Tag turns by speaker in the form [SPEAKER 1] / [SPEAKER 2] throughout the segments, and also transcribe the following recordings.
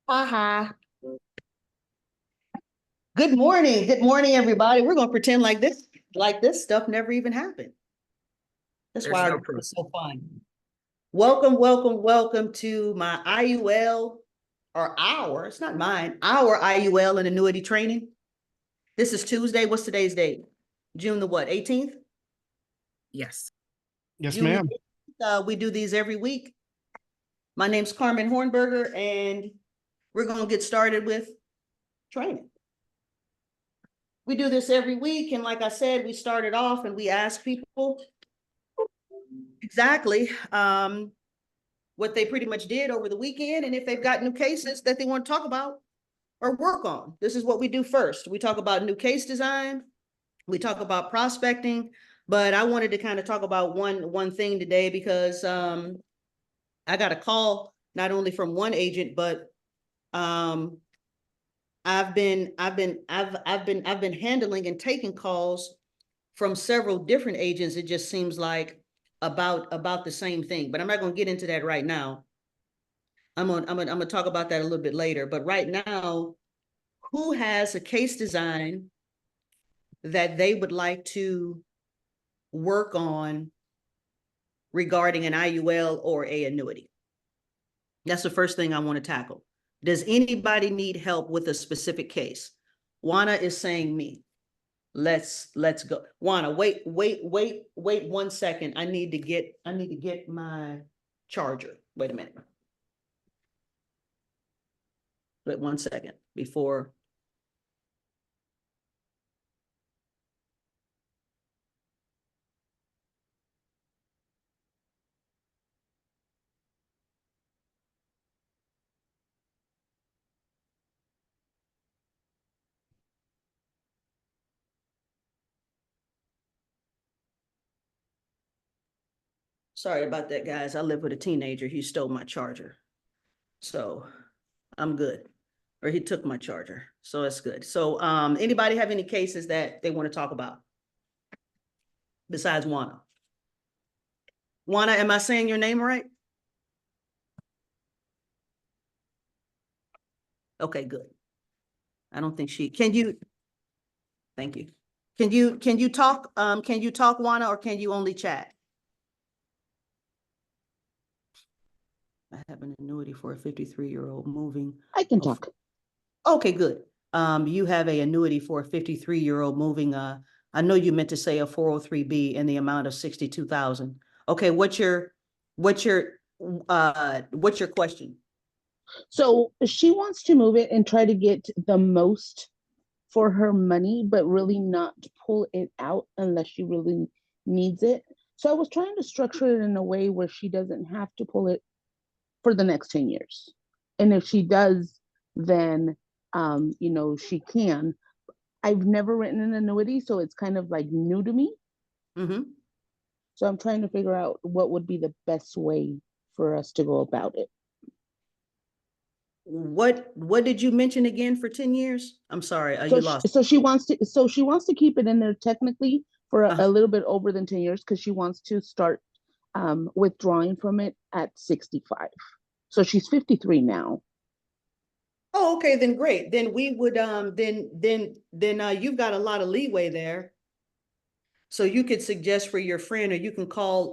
[SPEAKER 1] Haha. Good morning. Good morning, everybody. We're going to pretend like this stuff never even happened. That's
[SPEAKER 2] There's
[SPEAKER 1] why our
[SPEAKER 2] no
[SPEAKER 1] day
[SPEAKER 2] proof.
[SPEAKER 1] is so fun. Welcome, welcome, welcome to my IUL or it's not mine, our IUL and annuity training. This is Tuesday. What's today's date? June the what, 18th?
[SPEAKER 2] Yes.
[SPEAKER 3] Yes,
[SPEAKER 1] June the
[SPEAKER 3] ma'am.
[SPEAKER 1] 18th. We do these every week. My name's Carmen Hornberger, and we're going to get started with training. We do this every week, and like I said, we started off and we ask people exactly what they pretty much did over the weekend, and if they've got new cases that they want to talk about or work on. This is what we do first. We talk about new case design, we talk about prospecting, but I wanted to kind of talk about one thing today because I got a call not only from one agent, but um, I've been handling and taking calls from several different agents. It just seems like about the same thing, but I'm not going to get into that right now. I'm gonna talk about that a little bit later. But right now, who has a case design that they would like to work on regarding an IUL or a annuity? That's the first thing I want to tackle. Does anybody need help with a specific case? Juana is saying me. Let's go. Juana, wait 1 second. I need to get my charger. Wait a minute. Wait 1 second before. Sorry about that, guys. I live with a teenager. He stole my charger. So I'm good. Or he took my charger. So that's good. So anybody have any cases that they want to talk about besides Juana? Juana, am I saying your name right? Okay, good. I don't think can you, thank you. Can you talk, Juana, or can you only chat? I have an annuity for a 53-year-old moving.
[SPEAKER 4] I can talk.
[SPEAKER 1] Okay, good. You have a annuity for a 53-year-old moving, I know you meant to say a 403B in the amount of 62,000. Okay, what's your question?
[SPEAKER 4] So she wants to move it and try to get the most for her money, but really not pull it out unless she really needs it. So I was trying to structure it in a way where she doesn't have to pull it for the next 10 years. And if she does, then she can. I've never written an annuity, so it's kind of like new to me.
[SPEAKER 1] Mm-hmm.
[SPEAKER 4] So I'm trying to figure out what would be the best way for us to go about it.
[SPEAKER 1] What did you mention again for 10 years? I'm sorry,
[SPEAKER 4] So
[SPEAKER 1] you lost.
[SPEAKER 4] she wants to keep it in there technically for a little bit over than 10 years because she wants to start withdrawing from it at 65. So she's 53 now.
[SPEAKER 1] Oh, okay, then great. Then we would then you've got a lot of leeway there. So you could suggest for your friend, or you can call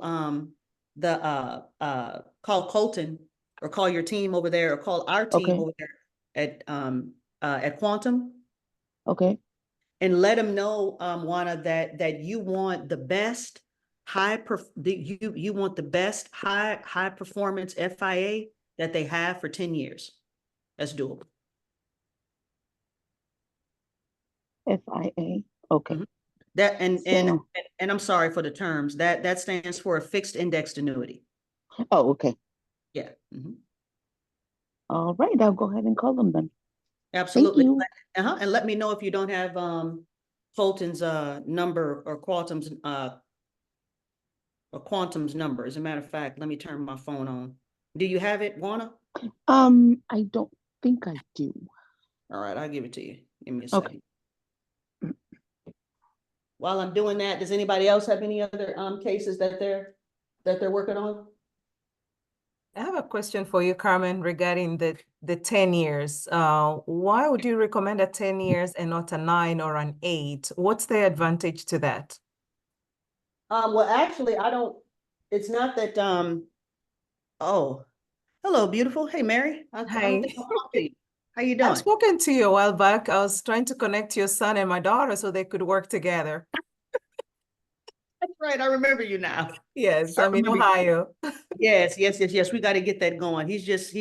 [SPEAKER 1] call Colton, or call your team over there, or call our team
[SPEAKER 4] Okay.
[SPEAKER 1] over there at Quantum,
[SPEAKER 4] Okay.
[SPEAKER 1] and let them know, Juana, that you want the best you want the best high performance FIA that they have for 10 years. That's doable.
[SPEAKER 4] FIA. Okay.
[SPEAKER 1] Mhm. That and
[SPEAKER 4] So,
[SPEAKER 1] I'm sorry for the terms. That stands for a fixed indexed annuity.
[SPEAKER 4] oh, okay.
[SPEAKER 1] Yeah. Mm-hmm.
[SPEAKER 4] All right. I'll go ahead and call them then. Thank
[SPEAKER 1] Absolutely.
[SPEAKER 4] you.
[SPEAKER 1] And let me know if you don't have Colton's number, or Quantum's number. As a matter of fact, let me turn my phone on. Do you have it, Juana?
[SPEAKER 4] I don't think I do.
[SPEAKER 1] All right, I'll give it to you. Give me a
[SPEAKER 4] Okay.
[SPEAKER 1] second. While I'm doing that, does anybody else have any other cases that they're working on?
[SPEAKER 3] I have a question for you, Carmen, regarding the 10 years. Why would you recommend a 10 years and not a 9 or an 8? What's the advantage to that?
[SPEAKER 1] Well, actually, it's not that, oh, hello, beautiful. Hey, Mary. I don't
[SPEAKER 3] Hi.
[SPEAKER 1] think I'll talk to you. How you
[SPEAKER 3] I've
[SPEAKER 1] doing?
[SPEAKER 3] spoken to you a while back. I was trying to connect your son and my daughter so they could work together.
[SPEAKER 1] That's right. I remember you now.
[SPEAKER 3] Yes,
[SPEAKER 1] I
[SPEAKER 3] I'm in
[SPEAKER 1] remember you.
[SPEAKER 3] Ohio.
[SPEAKER 1] Yes, yes, yes, yes. We got to get that going. He's just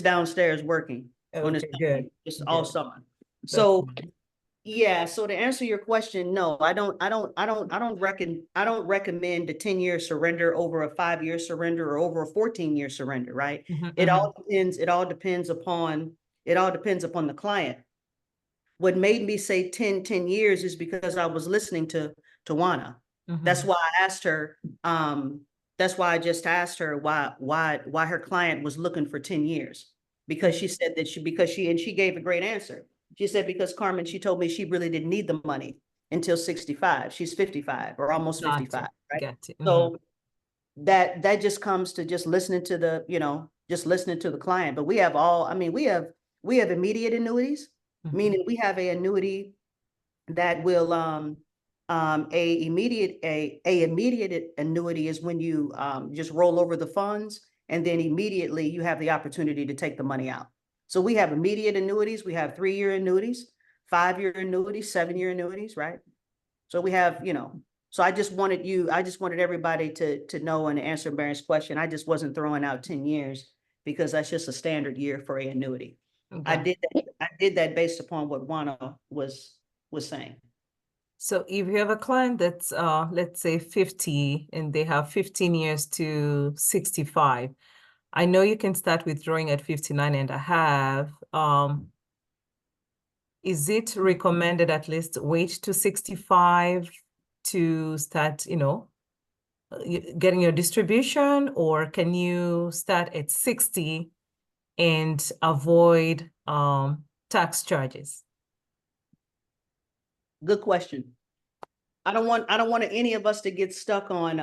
[SPEAKER 1] downstairs working on his
[SPEAKER 3] Okay, good.
[SPEAKER 1] just all
[SPEAKER 3] Good.
[SPEAKER 1] summer.
[SPEAKER 3] That's
[SPEAKER 1] So
[SPEAKER 3] nice.
[SPEAKER 1] yeah, so to answer your question, no, I don't recommend a 10-year surrender over a 5-year surrender or over a 14-year surrender, right?
[SPEAKER 3] Mhm,
[SPEAKER 1] It
[SPEAKER 3] mhm,
[SPEAKER 1] all depends, it all depends upon the client. What made me say 10 years is because I was listening to Tawana. That's
[SPEAKER 3] mhm.
[SPEAKER 1] why I asked her, that's why I just asked her why her client was looking for 10 years. Because she said that she gave a great answer. She said, because Carmen, she told me she really didn't need the money until 65. She's 55 or almost
[SPEAKER 3] Got
[SPEAKER 1] 55,
[SPEAKER 3] it.
[SPEAKER 1] right?
[SPEAKER 3] Got it.
[SPEAKER 1] So that just comes to just listening to just listening to the client. But we have we have immediate annuities,
[SPEAKER 3] Mhm,
[SPEAKER 1] meaning we have a annuity that will a immediate annuity is when you just roll over the funds and then immediately you have the opportunity to take the money out. So we have immediate annuities, we have 3-year annuities, 5-year annuities, 7-year annuities, right? So we have, so I just wanted everybody to know and answer Baron's question. I just wasn't throwing out 10 years because that's just a standard year for a annuity. I
[SPEAKER 3] okay.
[SPEAKER 1] did that based upon what Wano was saying.
[SPEAKER 3] So if you have a client that's let's say 50 and they have 15 years to 65, I know you can start withdrawing at 59 and a half. Is it recommended at least wait to 65 to start, getting your distribution, or can you start at 60 and avoid tax charges?
[SPEAKER 1] Good question. I don't want any of us to get stuck on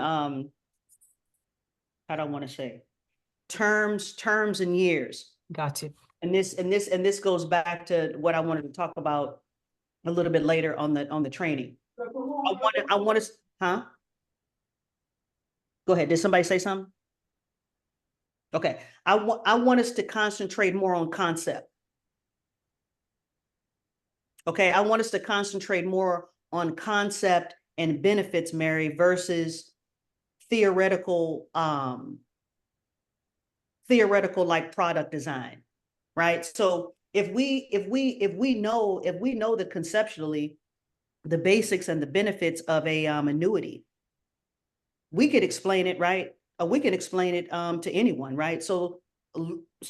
[SPEAKER 1] I don't want to say terms and years.
[SPEAKER 3] Got it.
[SPEAKER 1] And this goes back to what I wanted to talk about a little bit later on the training. I want us, huh? Go ahead. Did somebody say something? Okay. I want us to concentrate more on concept. Okay. I want us to concentrate more on concept and benefits, Mary, versus theoretical like product design, right? So if we know that conceptually the basics and the benefits of a annuity, we could explain it, right? We can explain it to anyone, right? So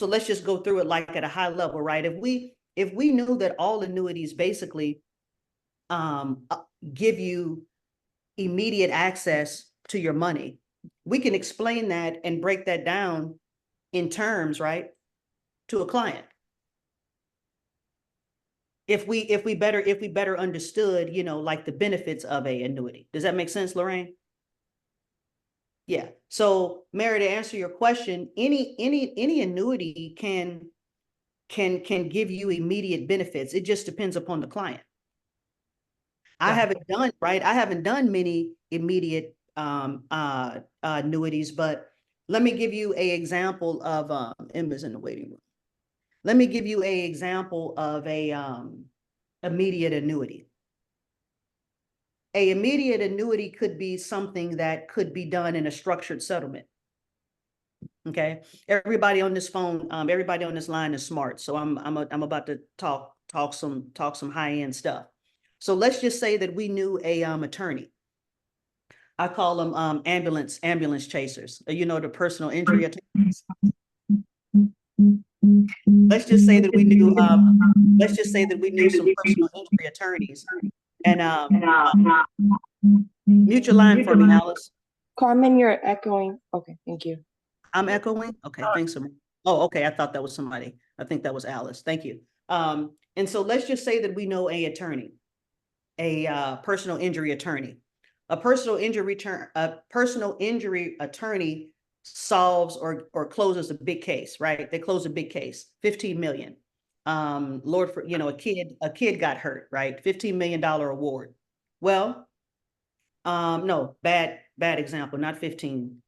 [SPEAKER 1] let's just go through it like at a high level, right? If we knew that all annuities basically give you immediate access to your money, we can explain that and break that down in terms, right, to a client. If we better understood, like the benefits of a annuity. Does that make sense, Lorraine? Yeah. So, Mary, to answer your question, any annuity can give you immediate benefits. It just depends upon the client. I haven't done many immediate annuities, but let me give you a example of Emma's in the waiting room. Let me give you a example of a immediate annuity. A immediate annuity could be something that could be done in a structured settlement. Okay, everybody on this phone, everybody on this line is smart. So I'm about to talk some high end stuff. So let's just say that we knew a attorney. I call them ambulance chasers. The personal injury attorneys. Let's just say that we knew some personal injury attorneys. And mute your line for me, Alice.
[SPEAKER 5] Carmen, you're echoing. Okay, thank you.
[SPEAKER 1] I'm echoing. Okay, thanks. Oh, okay. I thought that was somebody. I think that was Alice. Thank you. And so let's just say that we know a attorney, a personal injury attorney. A personal injury attorney solves or closes a big case, right? They close a big case, 15 million. Lord, for, a kid got hurt, right? $15 million award. Well, no, bad example, not 15.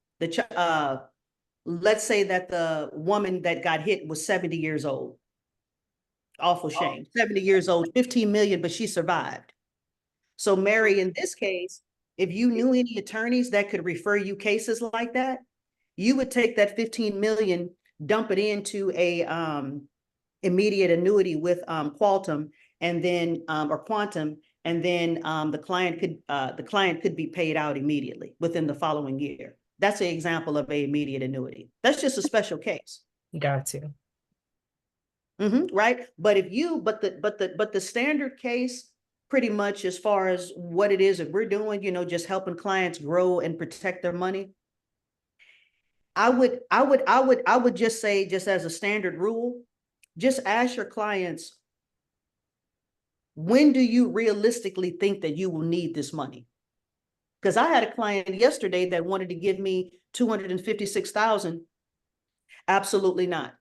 [SPEAKER 1] Let's say that the woman that got hit was 70 years old. Awful shame. 70 years old, 15 million, but she survived. So Mary, in this case, if you knew any attorneys that could refer you cases like that, you would take that 15 million, dump it into a immediate annuity with Quantum, and then or Quantum, and then the client could be paid out immediately within the following year. That's an example of a immediate annuity. That's just a special case.
[SPEAKER 3] Got you.
[SPEAKER 1] Right? But the standard case, pretty much as far as what it is that we're doing, just helping clients grow and protect their money. I would just say, just as a standard rule, just ask your clients, when do you realistically think that you will need this money? Because I had a client yesterday that wanted to give me $256,000. Absolutely not.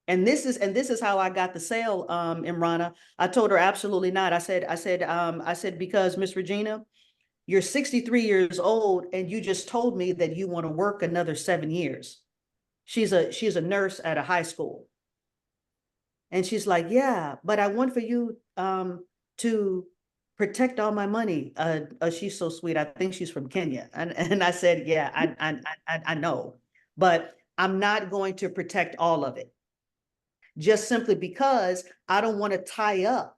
[SPEAKER 1] And this is how I got the sale, Imrana. I told her absolutely not. I said, because Miss Regina, you're 63 years old and you just told me that you want to work another 7 years. She's a nurse at a high school. And she's like, yeah, but I want for you to protect all my money. She's so sweet. I think she's from Kenya. And I said, yeah, I know, but I'm not going to protect all of it. Just simply because I don't want to tie up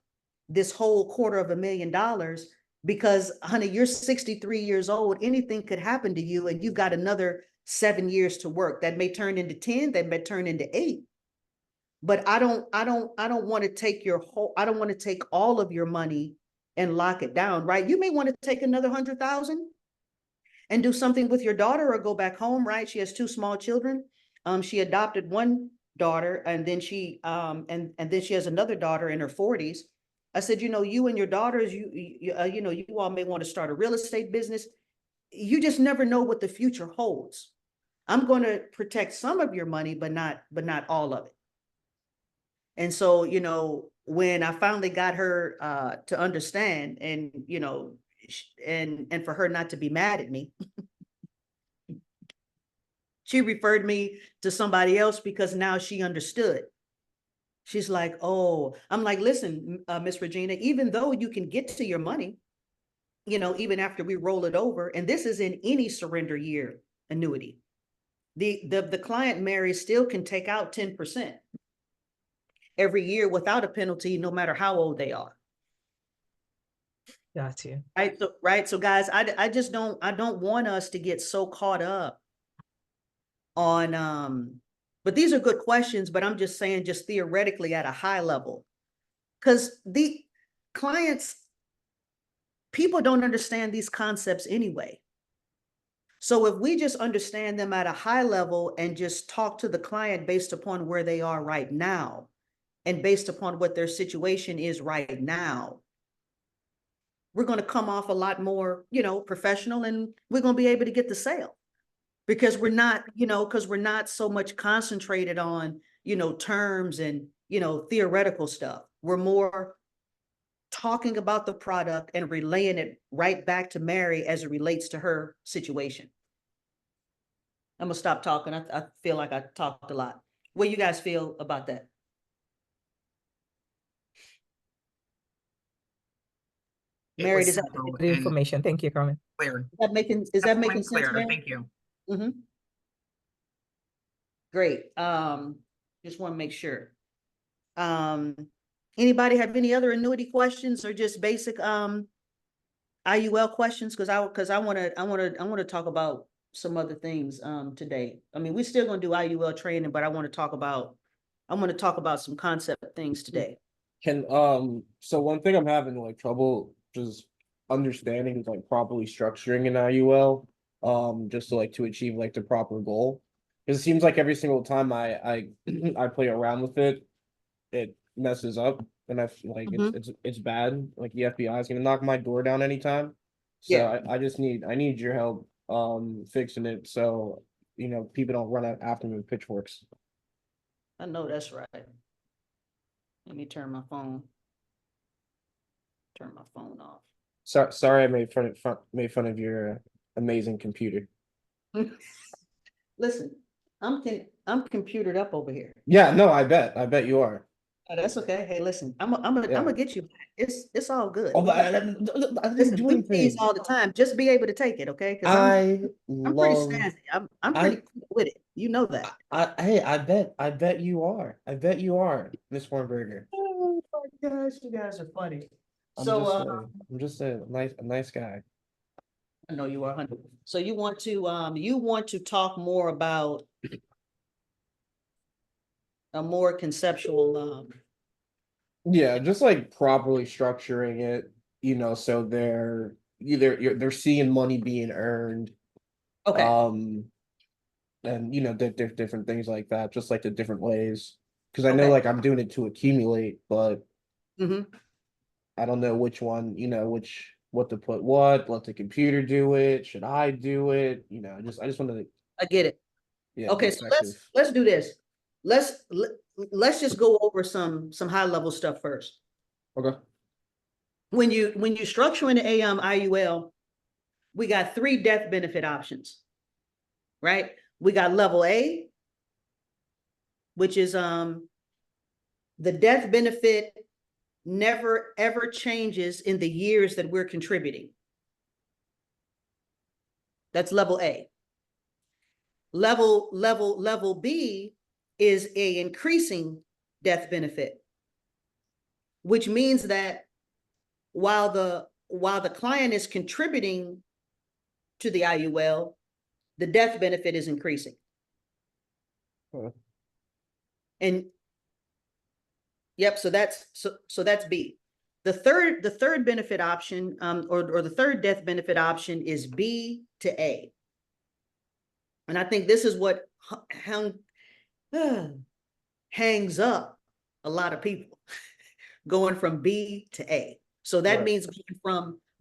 [SPEAKER 1] this whole $250,000, because honey, you're 63 years old. Anything could happen to you and you've got another 7 years to work. That may turn into 10, that may turn into 8. But I don't want to take I don't want to take all of your money and lock it down, right? You may want to take another 100,000 and do something with your daughter or go back home, right? She has 2 small children. She adopted one daughter, and then she then she has another daughter in her 40s. I said, you and your daughters, you all may want to start a real estate business. You just never know what the future holds. I'm going to protect some of your money, but not all of it. And so, when I finally got her to understand, and and for her not to be mad at me, she referred me to somebody else because now she understood. She's like, oh, I'm like, listen, Miss Regina, even though you can get to your money, even after we roll it over, and this is in any surrender year annuity, the client, Mary, still can take out 10% every year without a penalty, no matter how old they are.
[SPEAKER 3] Got you.
[SPEAKER 1] Right. So guys, I don't want us to get so caught up on, but these are good questions, but I'm just saying, just theoretically at a high level, because the clients, people don't understand these concepts anyway. So if we just understand them at a high level and just talk to the client based upon where they are right now and based upon what their situation is right now, we're going to come off a lot more, professional, and we're going to be able to get the sale, because we're not so much concentrated on, terms and, theoretical stuff. We're more talking about the product and relaying it right back to Mary as it relates to her situation. I'm gonna stop talking. I feel like I talked a lot. What do you guys feel about that? Mary, does that
[SPEAKER 2] simple
[SPEAKER 3] The
[SPEAKER 2] and
[SPEAKER 3] information. Thank you, Carmen.
[SPEAKER 2] clear.
[SPEAKER 1] is that making
[SPEAKER 2] Definitely
[SPEAKER 1] sense,
[SPEAKER 2] clear.
[SPEAKER 1] Mary?
[SPEAKER 2] Thank you.
[SPEAKER 1] Great. Just want to make sure. Anybody have any other annuity questions or just basic IUL questions? Because I want to talk about some other things today. I mean, we're still going to do IUL training, but I want to talk about some concept things today.
[SPEAKER 6] So one thing I'm having like trouble just understanding is like properly structuring an IUL, just to achieve like the proper goal. Because it seems like every single time I play around with it, it messes up, and I feel like it's bad. Like the FBI is gonna knock my door down anytime. So
[SPEAKER 1] Yeah.
[SPEAKER 6] I need your help fixing it. So you know, people don't run after me with pitchforks.
[SPEAKER 1] I know that's right. Let me turn my phone off.
[SPEAKER 6] Sorry, I made fun of your amazing computer.
[SPEAKER 1] Listen, I'm computered up over here.
[SPEAKER 6] Yeah, no, I bet you are.
[SPEAKER 1] Oh, that's okay. Hey, listen, I'm
[SPEAKER 6] Yeah.
[SPEAKER 1] gonna get you back. It's all good.
[SPEAKER 6] Oh, I didn't
[SPEAKER 1] Listen,
[SPEAKER 6] do
[SPEAKER 1] we do these
[SPEAKER 6] anything.
[SPEAKER 1] all the time. Just be able to take it, okay? Because I'm pretty
[SPEAKER 6] love.
[SPEAKER 1] snazzy. I'm pretty cool with it. You know that.
[SPEAKER 6] Hey, I bet you are. I bet you are, Miss Hornberger.
[SPEAKER 1] Oh my gosh, you guys are funny.
[SPEAKER 6] I'm just a nice guy.
[SPEAKER 1] I know you are 100. So you want to talk more about a more conceptual
[SPEAKER 6] Yeah, just like properly structuring it, you know, so they're seeing money being earned,
[SPEAKER 1] okay.
[SPEAKER 6] and you know, different things like that, just like the different ways. Because I know
[SPEAKER 1] Okay.
[SPEAKER 6] like I'm doing it to accumulate, but
[SPEAKER 1] Mm-hmm.
[SPEAKER 6] I don't know which one, you know, what to put, let the computer do it, should I do it? You know, I just want to,
[SPEAKER 1] I get it.
[SPEAKER 6] yeah, be
[SPEAKER 1] Okay, so
[SPEAKER 6] effective.
[SPEAKER 1] let's do this. Let's just go over some high level stuff first.
[SPEAKER 6] Okay.
[SPEAKER 1] When you structure in the IUL, we got 3 death benefit options, right? We got level A, which is the death benefit never ever changes in the years that we're contributing. That's level A. Level B is a increasing death benefit, which means that while the client is contributing to the IUL, the death benefit is increasing.
[SPEAKER 6] Huh.
[SPEAKER 1] And yep, so that's B. The third benefit option, or the third death benefit option is B to A. And I think this is what hangs up a lot of people going from B to A. So that
[SPEAKER 6] Right.
[SPEAKER 1] means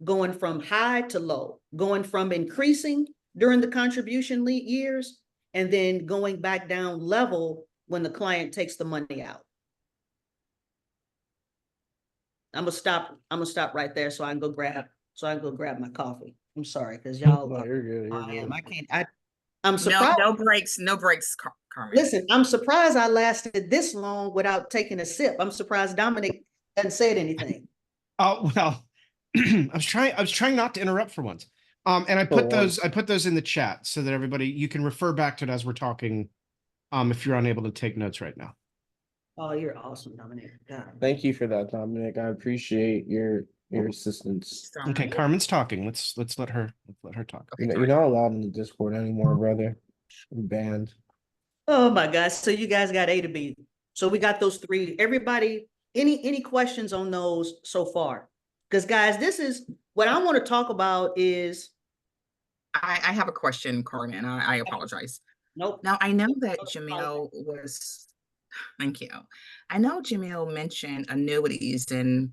[SPEAKER 1] going from high to low, going from increasing during the contribution years, and then going back down level when the client takes the money out. I'm gonna stop right there so I can go grab my coffee. I'm sorry, because y'all
[SPEAKER 6] No, you're good. You're
[SPEAKER 1] I am.
[SPEAKER 6] good.
[SPEAKER 1] I can't. I'm surprised.
[SPEAKER 2] No breaks, Carmen.
[SPEAKER 1] Listen, I'm surprised I lasted this long without taking a sip. I'm surprised Dominic hadn't said anything.
[SPEAKER 7] Oh, well, I was trying not to interrupt for once. And I put those in the chat so that everybody, you can refer back to it as we're talking. If you're unable to take notes right now.
[SPEAKER 1] Oh, you're awesome, Dominic. God.
[SPEAKER 6] Thank you for that, Dominic. I appreciate your assistance.
[SPEAKER 2] So,
[SPEAKER 7] Okay, Carmen's talking. Let's let her talk.
[SPEAKER 2] okay,
[SPEAKER 6] You're not allowed in the Discord anymore, brother. You're banned.
[SPEAKER 1] Oh my gosh. So you guys got A to B. So we got those 3. Everybody, any questions on those so far? Because guys, this is what I want to talk about is
[SPEAKER 2] I have a question, Carmen. I apologize.
[SPEAKER 1] nope.
[SPEAKER 2] Now, I know that Jamil was, thank you. I know Jamil mentioned annuities and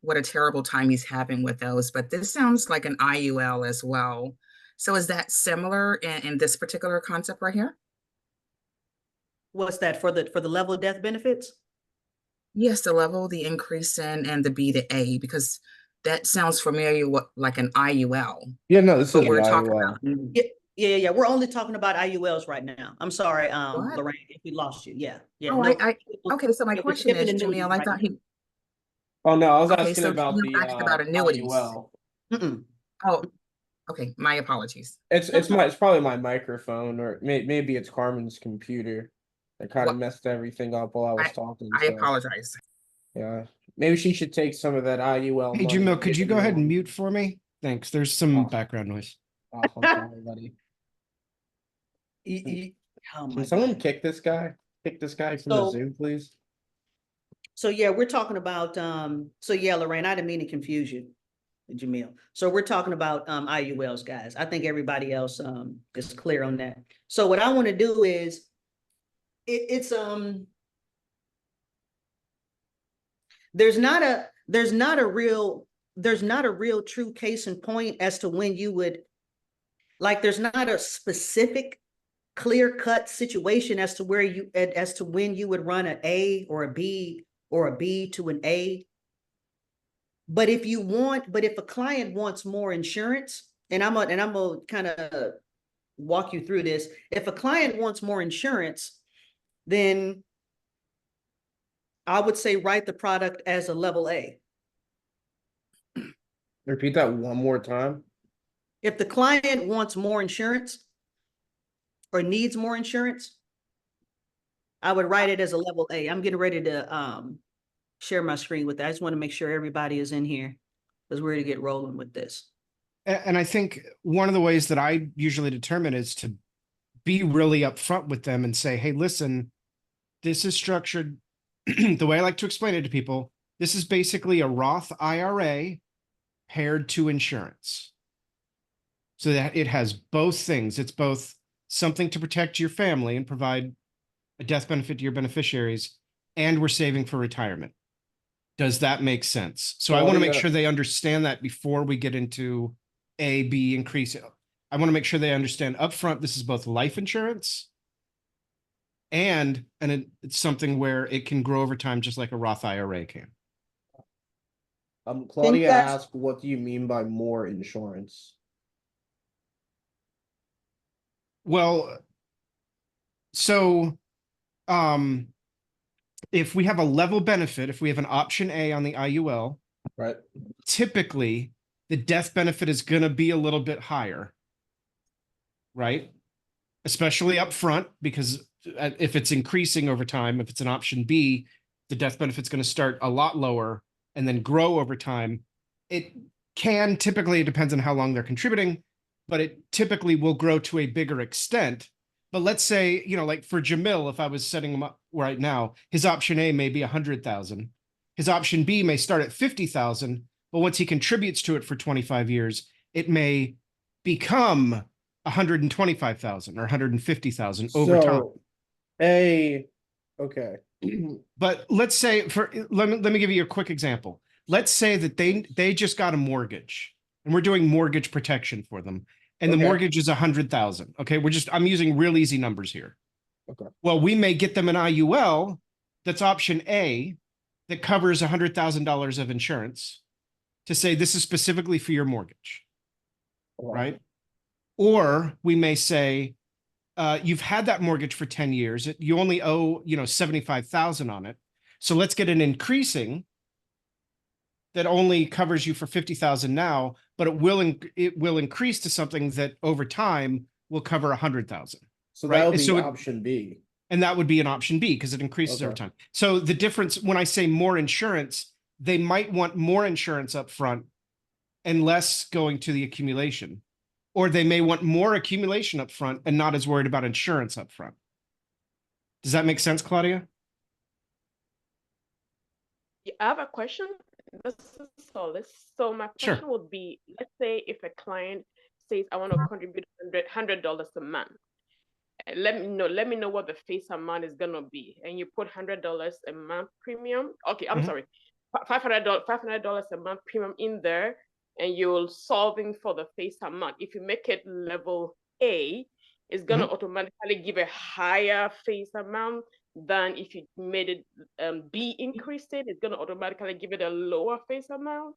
[SPEAKER 2] what a terrible time he's having with those, but this sounds like an IUL as well. So is that similar in this particular concept right here?
[SPEAKER 1] What's that for the level of death benefits?
[SPEAKER 2] Yes, the level, the increase in, and the B to A, because that sounds familiar with like an IUL.
[SPEAKER 6] Yeah, no, this
[SPEAKER 2] But
[SPEAKER 6] is
[SPEAKER 2] we're
[SPEAKER 6] an
[SPEAKER 2] talking
[SPEAKER 6] IUL.
[SPEAKER 2] about
[SPEAKER 1] Yeah. We're only talking about IULs right now. I'm sorry,
[SPEAKER 2] What?
[SPEAKER 1] Lorraine, if we lost you. Yeah.
[SPEAKER 2] Oh,
[SPEAKER 1] No.
[SPEAKER 2] okay, so my
[SPEAKER 1] We're
[SPEAKER 2] question
[SPEAKER 1] skipping
[SPEAKER 2] is,
[SPEAKER 1] annuities
[SPEAKER 2] Jamil, I
[SPEAKER 1] right
[SPEAKER 2] thought
[SPEAKER 1] now.
[SPEAKER 2] he,
[SPEAKER 6] Oh no, I was
[SPEAKER 2] okay,
[SPEAKER 6] asking
[SPEAKER 2] so
[SPEAKER 6] about
[SPEAKER 2] Jamil
[SPEAKER 6] the
[SPEAKER 2] asked about annuities.
[SPEAKER 6] IUL.
[SPEAKER 1] Mm-mm.
[SPEAKER 2] Oh, okay, my apologies.
[SPEAKER 6] It's probably my microphone, or maybe it's Carmen's computer that kind of
[SPEAKER 2] What-
[SPEAKER 6] messed everything up while I was talking.
[SPEAKER 2] I
[SPEAKER 6] So
[SPEAKER 2] apologize.
[SPEAKER 6] yeah, maybe she should take some of that IUL
[SPEAKER 7] Hey,
[SPEAKER 6] money.
[SPEAKER 7] Jamil,
[SPEAKER 6] and
[SPEAKER 7] could
[SPEAKER 6] give
[SPEAKER 7] you
[SPEAKER 6] it
[SPEAKER 7] go
[SPEAKER 6] to
[SPEAKER 7] ahead and
[SPEAKER 6] me.
[SPEAKER 7] mute for me? Thanks. There's some
[SPEAKER 6] Oh.
[SPEAKER 7] background noise.
[SPEAKER 6] Oh, I'm sorry, buddy.
[SPEAKER 1] Oh my
[SPEAKER 6] Can someone
[SPEAKER 1] God.
[SPEAKER 6] kick this guy? Kick this guy from the
[SPEAKER 1] So-
[SPEAKER 6] Zoom, please.
[SPEAKER 1] So yeah, we're talking about so yeah, Lorraine, I didn't mean to confuse you, Jamil. So we're talking about IULs, guys. I think everybody else is clear on that. So what I want to do is it's there's not a real true case in point as to when you would, like, there's not a specific clear-cut situation as to where you, as to when you would run an A or a B or a B to an A. But if a client wants more insurance, and I'm gonna kind of walk you through this. If a client wants more insurance, then I would say write the product as a level A.
[SPEAKER 6] Repeat that one more time.
[SPEAKER 1] If the client wants more insurance or needs more insurance, I would write it as a level A. I'm getting ready to share my screen with that. I just want to make sure everybody is in here because we're ready to get rolling with this.
[SPEAKER 7] And I think one of the ways that I usually determine is to be really upfront with them and say, hey, listen, this is structured the way I like to explain it to people. This is basically a Roth IRA paired to insurance. So that it has both things. It's both something to protect your family and provide a death benefit to your beneficiaries, and we're saving for retirement. Does that make sense? So I want to make sure they understand that before we get into A, B increase. I want to make sure they understand upfront this is both life insurance and it's something where it can grow over time just like a Roth IRA can.
[SPEAKER 6] Claudia asked, what do you mean by more insurance?
[SPEAKER 7] Well, so if we have a level benefit, if we have an option A on the IUL,
[SPEAKER 6] right,
[SPEAKER 7] typically the death benefit is going to be a little bit higher, right? Especially up front, because if it's increasing over time, if it's an option B, the death benefit's going to start a lot lower and then grow over time. It can typically, it depends on how long they're contributing, but it typically will grow to a bigger extent. But let's say, you know, like for Jamil, if I was setting him up right now, his option A may be 100,000. His option B may start at 50,000, but once he contributes to it for 25 years, it may become 125,000 or 150,000 over time.
[SPEAKER 6] Okay.
[SPEAKER 7] But let's say let me give you a quick example. Let's say that they just got a mortgage and we're doing mortgage protection for them. And the mortgage is 100,000. Okay. I'm using real easy numbers here.
[SPEAKER 6] Okay.
[SPEAKER 7] Well, we may get them an IUL that's option A that covers $100,000 of insurance to say this is specifically for your mortgage. Right. Or we may say, you've had that mortgage for 10 years. You only owe, 75,000 on it. So let's get an increasing that only covers you for 50,000 now, but it will increase to something that over time will cover 100,000.
[SPEAKER 6] So that would be option B.
[SPEAKER 7] And that would be an option B because it increases over time. So the difference when I say more insurance, they might want more insurance up front and less going to the accumulation. Or they may want more accumulation up front and not as worried about insurance up front. Does that make sense, Claudia?
[SPEAKER 8] Yeah, I have a question. This is Solis. So my question would be, let's say if a client says, I want to contribute $100 a month. Let me know what the face amount is gonna be. And you put $100 a month premium. Okay, I'm sorry. $500 a month premium in there. And you're solving for the face amount. If you make it level A, it's going to automatically give a higher face amount than if you made it B increased it. It's going to automatically give it a lower face amount.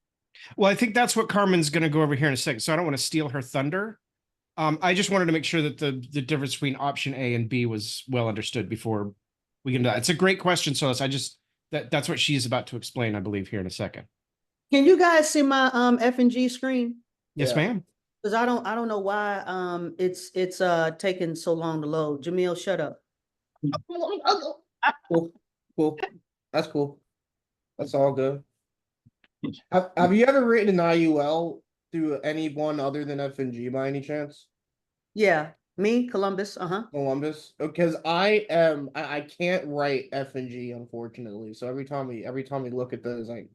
[SPEAKER 7] Well, I think that's what Carmen's going to go over here in a second. So I don't want to steal her thunder. I just wanted to make sure that the difference between option A and B was well understood before we can do that. It's a great question, so that's what she's about to explain, I believe, here in a second.
[SPEAKER 1] Can you guys see my F&G screen?
[SPEAKER 7] Yes, ma'am.
[SPEAKER 1] Because I don't know why it's taking so long to load. Jamil, shut up.
[SPEAKER 6] Cool. That's cool. That's all good. Have you ever written an IUL through anyone other than F&G by any chance?
[SPEAKER 1] Yeah, me, Columbus.
[SPEAKER 6] Columbus. Because I can't write F&G, unfortunately. So every time we look at those, I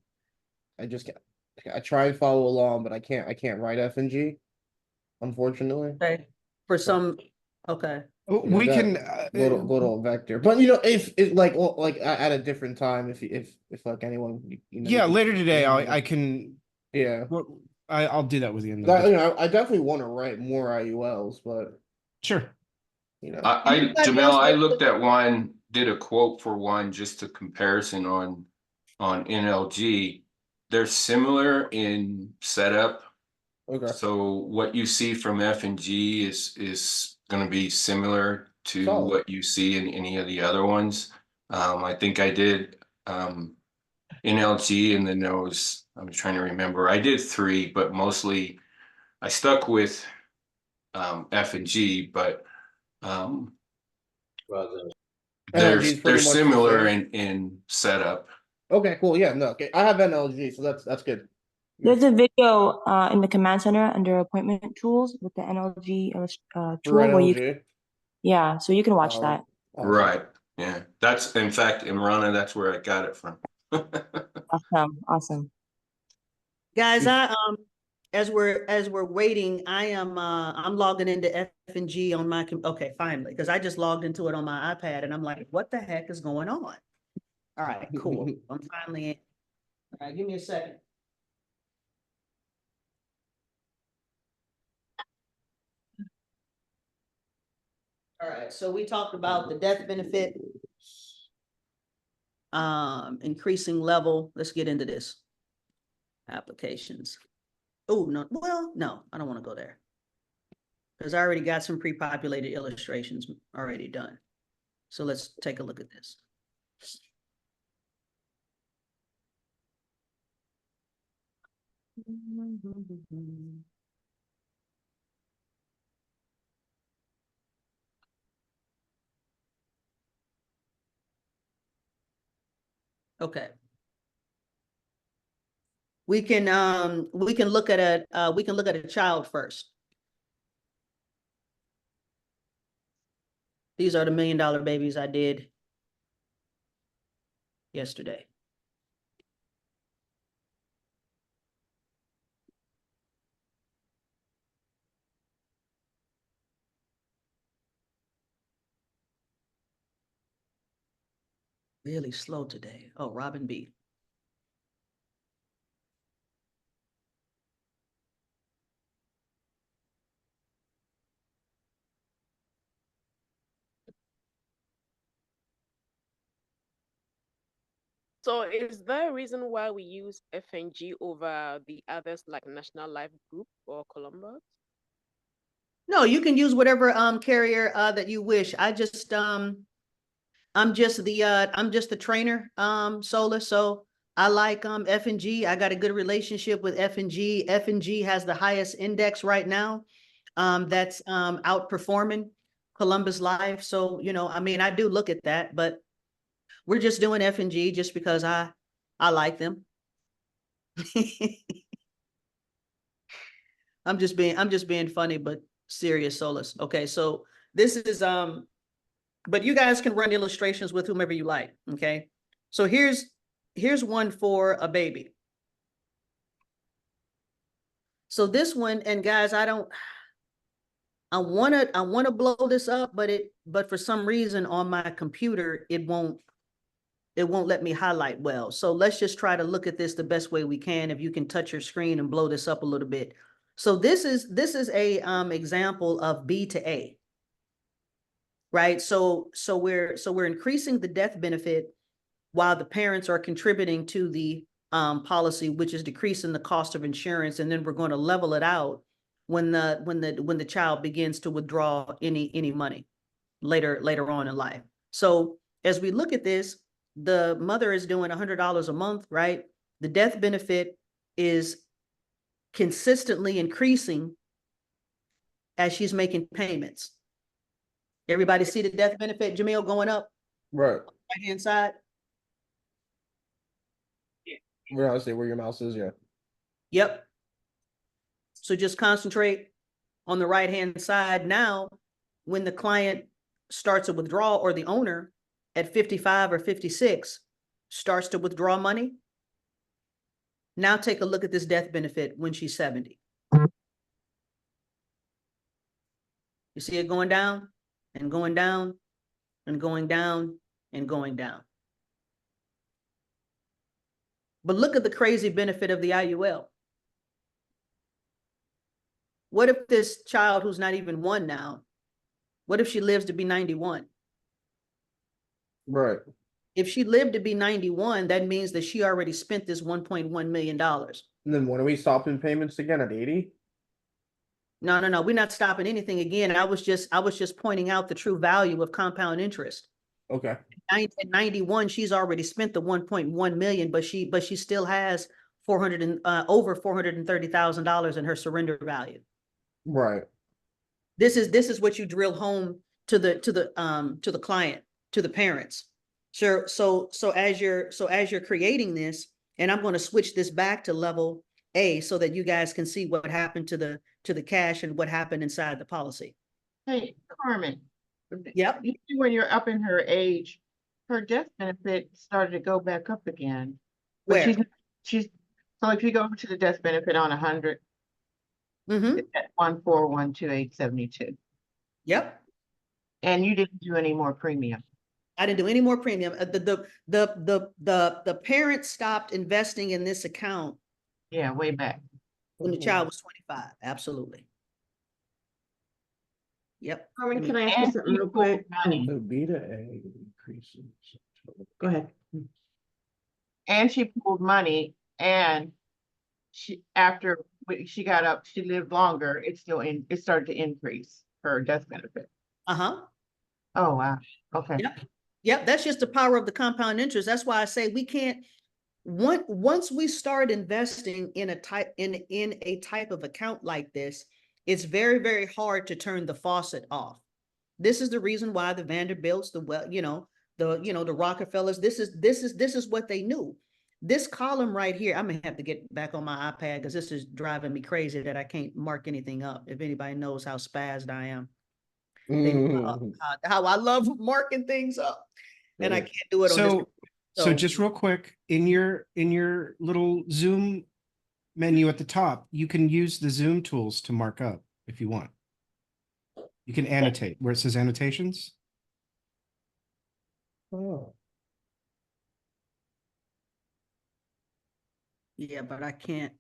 [SPEAKER 6] try and follow along, but I can't write F&G, unfortunately.
[SPEAKER 1] Okay. Okay.
[SPEAKER 7] We can
[SPEAKER 6] little vector, but if it like at a different time, if like anyone,
[SPEAKER 7] later today I can I'll do that with you.
[SPEAKER 6] I definitely want to write more IULs, but
[SPEAKER 7] sure.
[SPEAKER 6] you know.
[SPEAKER 1] Anybody
[SPEAKER 9] Jamel,
[SPEAKER 1] else
[SPEAKER 9] I
[SPEAKER 1] that-
[SPEAKER 9] looked at one, did a quote for one, just a comparison on NLG. They're similar in setup.
[SPEAKER 6] Okay.
[SPEAKER 9] So what you see from F and G is going to be similar to
[SPEAKER 6] Solid.
[SPEAKER 9] what you see in any of the other ones. I think I did NLG, and then I'm trying to remember. I did 3, but mostly I stuck with F and G, but
[SPEAKER 6] NLG is
[SPEAKER 9] they're
[SPEAKER 6] pretty much the
[SPEAKER 9] similar
[SPEAKER 6] same.
[SPEAKER 9] in setup.
[SPEAKER 6] Okay, cool. Yeah, no, okay. I have NLG, so that's good.
[SPEAKER 5] There's a video in the command center under appointment tools with the NLG
[SPEAKER 6] For
[SPEAKER 5] tool where you
[SPEAKER 6] NLG.
[SPEAKER 5] yeah, so you can watch that.
[SPEAKER 6] Awesome.
[SPEAKER 9] Right. Yeah. That's, in fact, Imrana, that's where I got it from.
[SPEAKER 5] Awesome.
[SPEAKER 1] Guys, as we're waiting, I'm logging into F and G on my okay, finally, because I just logged into it on my iPad and I'm like, what the heck is going on? All right, cool. I'm finally in. All right, give me a second. All right, so we talked about the death benefit, increasing level. Let's get into this. Applications. Oh, no, well, no, I don't want to go there. Because I already got some pre-populated illustrations already done. So let's take a look at this. Okay. We can look at a child first. These are the $1 million babies I did yesterday. Really slow today. Oh, Robin B.
[SPEAKER 8] So is there a reason why we use FNG over the others like National Life Group or Columbus?
[SPEAKER 1] No, you can use whatever carrier that you wish. I'm just the trainer, Sola. So I like F&G. I got a good relationship with F&G. F&G has the highest index right now. That's outperforming Columbus Life. So, you know, I mean, I do look at that, but we're just doing F&G just because I like them. I'm just being funny, but serious, Solus. Okay, so this is but you guys can run illustrations with whomever you like. Okay, so here's one for a baby. So this one, and guys, I wanna blow this up, but for some reason on my computer it won't let me highlight well. So let's just try to look at this the best way we can. If you can touch your screen and blow this up a little bit. So this is a example of B to A. Right. So we're increasing the death benefit while the parents are contributing to the policy, which is decreasing the cost of insurance, and then we're going to level it out when the child begins to withdraw any money later on in life. So as we look at this, the mother is doing $100 a month, right? The death benefit is consistently increasing as she's making payments. Everybody see the death benefit, Jamil, going up?
[SPEAKER 6] Right.
[SPEAKER 1] Right-hand side?
[SPEAKER 6] Where I say where your mouse is, yeah.
[SPEAKER 1] Yep. So just concentrate on the right-hand side. Now, when the client starts a withdrawal, or the owner at 55 or 56 starts to withdraw money, now take a look at this death benefit when she's 70. You see it going down and going down and going down and going down. But look at the crazy benefit of the IUL. What if this child who's not even 1 now What if she lives to be 91?
[SPEAKER 6] Right.
[SPEAKER 1] If she lived to be 91, that means that she already spent this $1.1 million.
[SPEAKER 6] And then when are we stopping payments again at 80?
[SPEAKER 1] No, no, no, we're not stopping anything again. I was just pointing out the true value of compound interest.
[SPEAKER 6] Okay.
[SPEAKER 1] At 91, she's already spent the 1.1 million, but she still has over $430,000 in her surrender value.
[SPEAKER 6] Right.
[SPEAKER 1] This is what you drill home to the client, to the parents. Sure. So as you're creating this, and I'm going to switch this back to level A so that you guys can see what happened to the cash and what happened inside the policy.
[SPEAKER 10] Hey, Carmen.
[SPEAKER 1] Yep.
[SPEAKER 10] When you're up in her age, her death benefit started to go back up again. But
[SPEAKER 1] Where?
[SPEAKER 10] she's so if you go over to the death benefit on 100,
[SPEAKER 1] Mm-hmm.
[SPEAKER 10] it's at 1412872.
[SPEAKER 1] Yep.
[SPEAKER 10] And you didn't do any more premium.
[SPEAKER 1] I didn't do any more premium. The parents stopped investing in this account
[SPEAKER 10] Yeah, way back.
[SPEAKER 1] when the child was 25. Absolutely. Yep.
[SPEAKER 11] Carmen, can I ask you
[SPEAKER 10] And
[SPEAKER 11] something
[SPEAKER 10] she
[SPEAKER 11] real
[SPEAKER 10] pulled
[SPEAKER 11] quick?
[SPEAKER 10] money.
[SPEAKER 6] The beta A increases.
[SPEAKER 11] Go ahead.
[SPEAKER 10] And she pulled money, and she after she got up, she lived longer. It started to increase her death benefit.
[SPEAKER 1] Uh-huh.
[SPEAKER 10] Oh wow. Okay.
[SPEAKER 1] Yep. Yep. That's just the power of the compound interest. That's why I say we can't. Once we start investing in a type of account like this, it's very, very hard to turn the faucet off. This is the reason why the Vanderbilts, the Rockefellers, this is what they knew. This column right here, I'm gonna have to get back on my iPad because this is driving me crazy that I can't mark anything up. If anybody knows how spazzed I am, they know how I love marking things up, and I can't do it on this.
[SPEAKER 7] So just real quick, in your little Zoom menu at the top, you can use the Zoom tools to mark up if you want. You can annotate where it says annotations.
[SPEAKER 6] Oh.
[SPEAKER 1] Yeah, but I can't.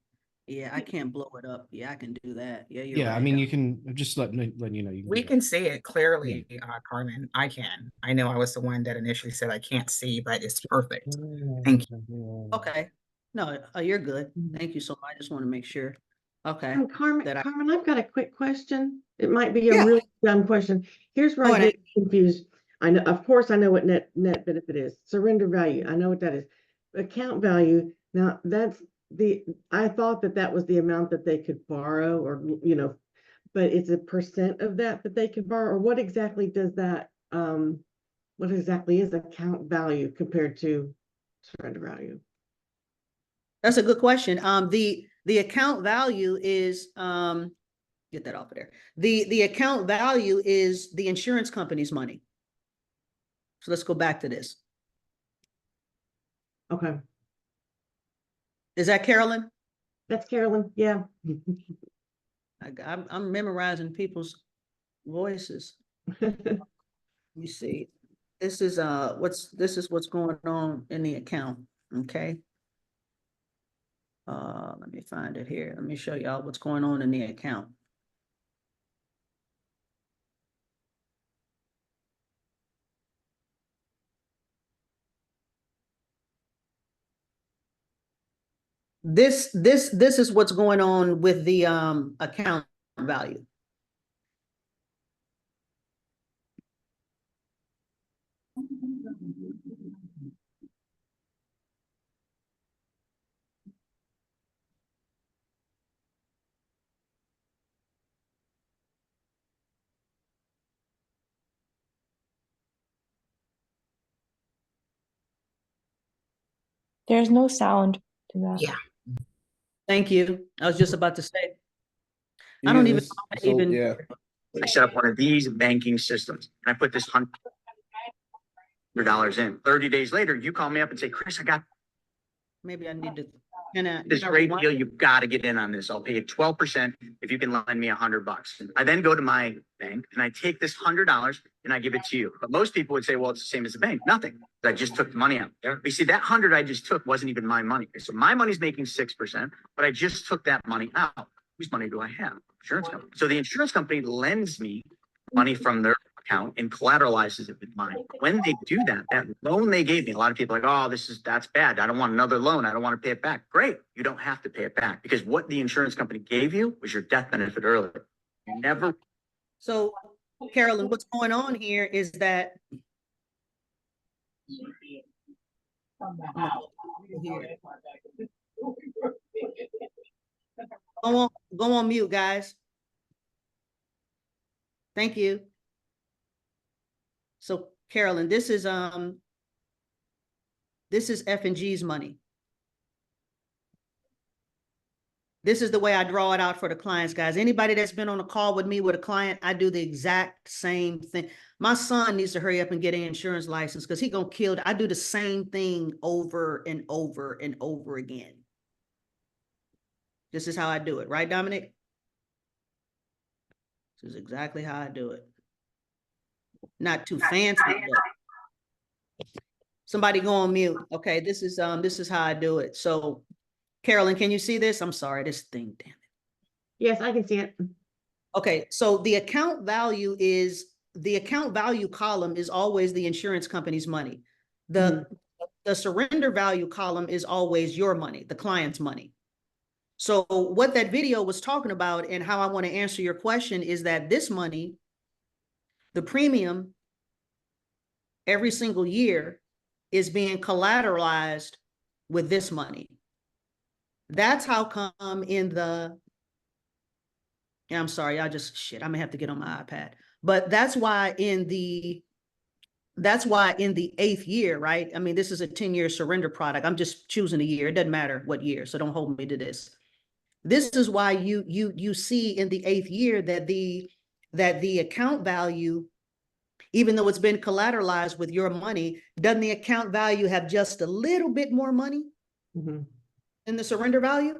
[SPEAKER 1] Yeah, I can't blow it up. Yeah, I can do that. Yeah, you're
[SPEAKER 7] Yeah,
[SPEAKER 1] right.
[SPEAKER 7] I mean, you can I'm just letting you know. You
[SPEAKER 2] We
[SPEAKER 7] do that.
[SPEAKER 2] can see it clearly, Carmen. I can. I know I was the one that initially said I can't see, but it's perfect. Thank you.
[SPEAKER 1] Okay. No, you're good. Thank you so much. I just want to make sure. Okay.
[SPEAKER 11] Carmen, I've got a quick question. It might be
[SPEAKER 1] Yeah.
[SPEAKER 11] a really dumb question. Here's where I get confused. I know, of course, I know what net benefit is. Surrender value. I know what that is. Account value. Now that's I thought that was the amount that they could borrow, or but it's a percent of that they could borrow, or what exactly does that what exactly is account value compared to surrender value?
[SPEAKER 1] That's a good question. The account value is get that off of there. The account value is the insurance company's money. So let's go back to this.
[SPEAKER 11] Okay.
[SPEAKER 1] Is that Carolyn?
[SPEAKER 11] That's Carolyn. Yeah.
[SPEAKER 1] I'm memorizing people's voices. Let me see. This is what's going on in the account. Okay. Let me find it here. Let me show y'all what's going on in the account. This is what's going on with the account value.
[SPEAKER 5] There's no sound to that.
[SPEAKER 2] Yeah.
[SPEAKER 1] Thank you. I was just about to say.
[SPEAKER 6] You
[SPEAKER 1] I don't
[SPEAKER 6] use
[SPEAKER 1] even
[SPEAKER 6] this-
[SPEAKER 1] know how to
[SPEAKER 6] so,
[SPEAKER 1] even.
[SPEAKER 6] yeah.
[SPEAKER 12] I set up one of these banking systems and I put this $100 in. 30 days later, you call me up and say, Chris, I got
[SPEAKER 1] Maybe I need to.
[SPEAKER 12] this great deal. You've got to get in on this. I'll pay you 12% if you can lend me $100. I then go to my bank and I take this $100 and I give it to you. But most people would say, well, it's the same as the bank. Nothing. I just took the money out. But you see, that 100 I just took wasn't even my money. So my money's making 6%, but I just took that money out. Whose money do I have? Insurance company. So the insurance company lends me money from their account and collateralizes it with mine. When they do that, that loan they gave me, a lot of people are like, oh, that's bad. I don't want another loan. I don't want to pay it back. Great. You don't have to pay it back because what the insurance company gave you was your death benefit earlier. You never.
[SPEAKER 1] So, Carolyn, what's going on here is that go on mute, guys. Thank you. So, Carolyn, this is F&G's money. This is the way I draw it out for the clients, guys. Anybody that's been on a call with me with a client, I do the exact same thing. My son needs to hurry up and get an insurance license because he's gonna kill it. I do the same thing over and over and over again. This is how I do it, right, Dominic? This is exactly how I do it. Not too fancy, but somebody go on mute. Okay, this is how I do it. So, Carolyn, can you see this? I'm sorry, this thing, damn it.
[SPEAKER 11] Yes, I can see it.
[SPEAKER 1] Okay, so the account value column is always the insurance company's money. The surrender value column is always your money, the client's money. So what that video was talking about and how I want to answer your question is that this money, the premium every single year is being collateralized with this money. That's how come in the, yeah, I'm sorry, I'm gonna have to get on my iPad. But that's why in the 8th year, right? I mean, this is a 10-year surrender product. I'm just choosing a year. It doesn't matter what year, so don't hold me to this. This is why you see in the 8th year that the account value, even though it's been collateralized with your money, doesn't the account value have just a little bit more money in the surrender value?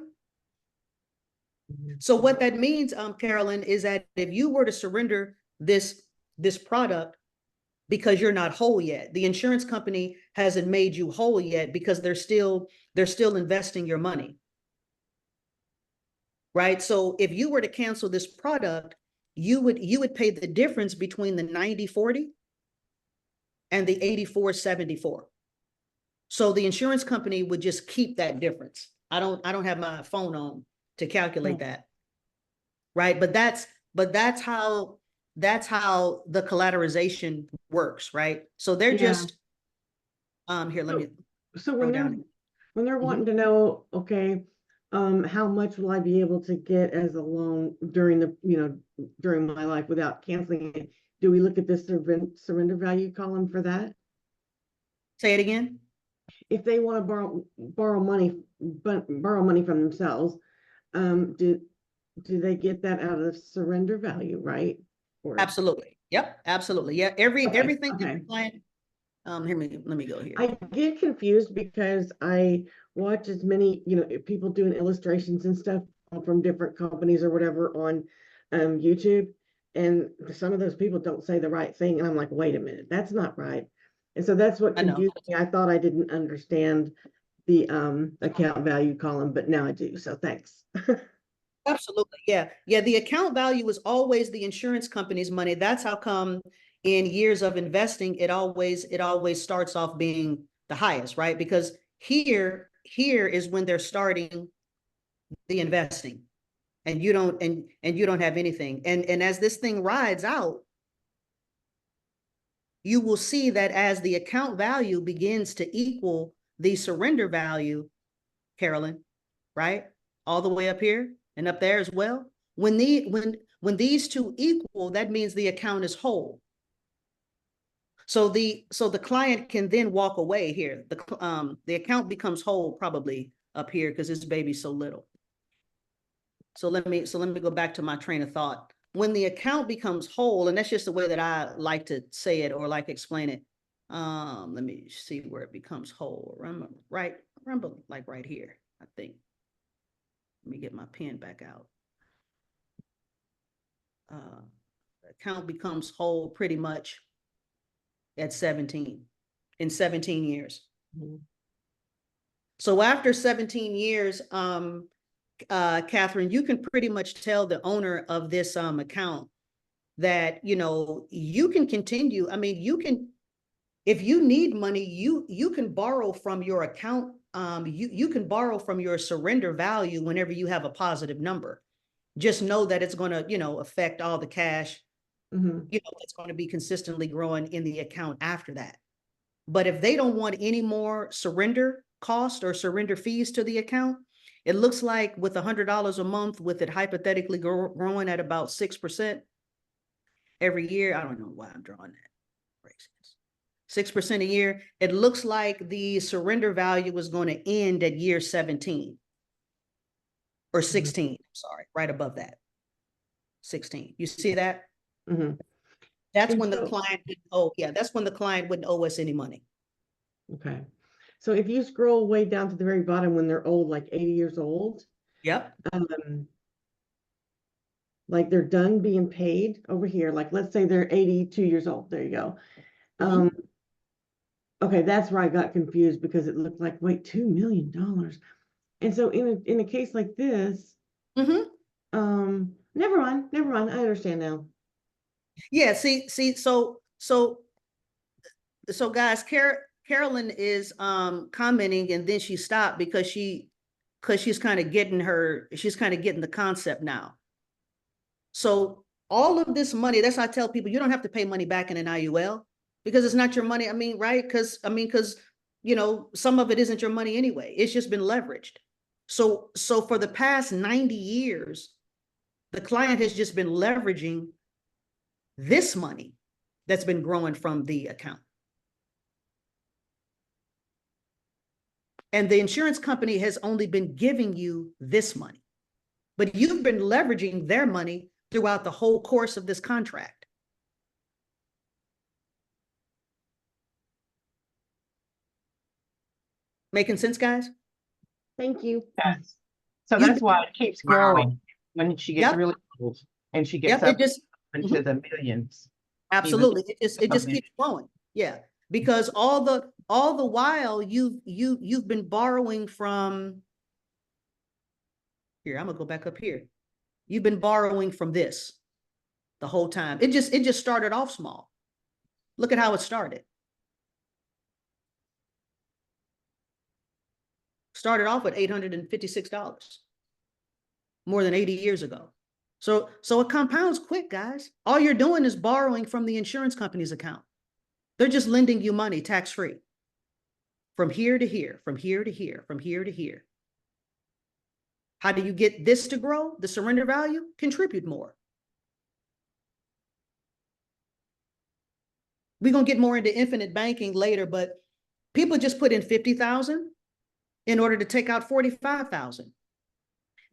[SPEAKER 1] So what that means, Carolyn, is that if you were to surrender this product because you're not whole yet, the insurance company hasn't made you whole yet because they're still investing your money. Right? So if you were to cancel this product, you would pay the difference between the 90/40 and the 84/74. So the insurance company would just keep that difference. I don't have my phone on to calculate that. Right? But that's how the collateralization works, right? So they're just here, let me
[SPEAKER 11] so when they're wanting to know, okay, how much will I be able to get as a loan during during my life without canceling it? Do we look at this surrender value column for that?
[SPEAKER 1] Say it again.
[SPEAKER 11] If they want to borrow money from themselves, do they get that out of surrender value, right?
[SPEAKER 1] Absolutely. Yep, absolutely. Yeah, everything that the client, let me go here.
[SPEAKER 11] I get confused because I watch as many, people doing illustrations and stuff from different companies or whatever on YouTube, and some of those people don't say the right thing, and I'm like, wait a minute, that's not right. And so that's what confused me. I thought I didn't understand the account value column, but now I do. So thanks.
[SPEAKER 1] Absolutely. Yeah. Yeah. The account value is always the insurance company's money. That's how come in years of investing, it always starts off being the highest, right? Because here is when they're starting the investing and you don't have anything. And as this thing rides out, you will see that as the account value begins to equal the surrender value, Carolyn, right? All the way up here and up there as well. When these two equal, that means the account is whole. So the client can then walk away here. The account becomes whole probably up here because this baby's so little. So let me go back to my train of thought. When the account becomes whole, and that's just the way that I like to say it or like explain it. Let me see where it becomes whole. Remember like right here, I think. Let me get my pen back out. Account becomes whole pretty much at 17, in 17 years. So after 17 years, Catherine, you can pretty much tell the owner of this account that, you know, you can continue. I mean, you can, if you need money, you can borrow from your account. You can borrow from your surrender value whenever you have a positive number. Just know that it's going to, you know, affect all the cash, you know, it's going to be consistently growing in the account after that. But if they don't want any more surrender cost or surrender fees to the account, it looks like with $100 a month, with it hypothetically growing at about 6% every year. I don't know why I'm drawing that. 6% a year. It looks like the surrender value is going to end at year 17 or 16. Sorry, right above that. 16. You see that? That's
[SPEAKER 11] And
[SPEAKER 1] when the
[SPEAKER 11] so-
[SPEAKER 1] client would, oh yeah, that's when the client wouldn't owe us any money.
[SPEAKER 11] Okay. So if you scroll way down to the very bottom when they're old, like 80 years old,
[SPEAKER 1] Yep.
[SPEAKER 11] like they're done being paid over here, like let's say they're 82 years old. There you go. Okay, that's where I got confused because it looked like, wait, $2 million. And so in a case like this, never mind, I understand now.
[SPEAKER 1] Yeah, see, so guys, Carolyn is commenting, and then she stopped because she's kind of getting the concept now. So all of this money, that's why I tell people, you don't have to pay money back in an IUL because it's not your money. I mean, right? Because you know, some of it isn't your money anyway. It's just been leveraged. So for the past 90 years, the client has just been leveraging this money that's been growing from the account. And the insurance company has only been giving you this money, but you've been leveraging their money throughout the whole course of this contract. Making sense, guys?
[SPEAKER 11] Thank you.
[SPEAKER 10] Yes. So that's why it keeps growing when she gets
[SPEAKER 1] Yep.
[SPEAKER 10] really old and she gets
[SPEAKER 1] Yep,
[SPEAKER 10] up into the millions.
[SPEAKER 1] Absolutely. It just keeps growing. Yeah. Because all the while you've been borrowing from here. I'm gonna go back up here. You've been borrowing from this the whole time. It just started off small. Look at how it started. Started off with $856 more than 80 years ago. So it compounds quick, guys. All you're doing is borrowing from the insurance company's account. They're just lending you money tax-free from here to here, from here to here, from here to here. How do you get this to grow? The surrender value? Contribute more. We're going to get more into infinite banking later, but people just put in 50,000 in order to take out 45,000.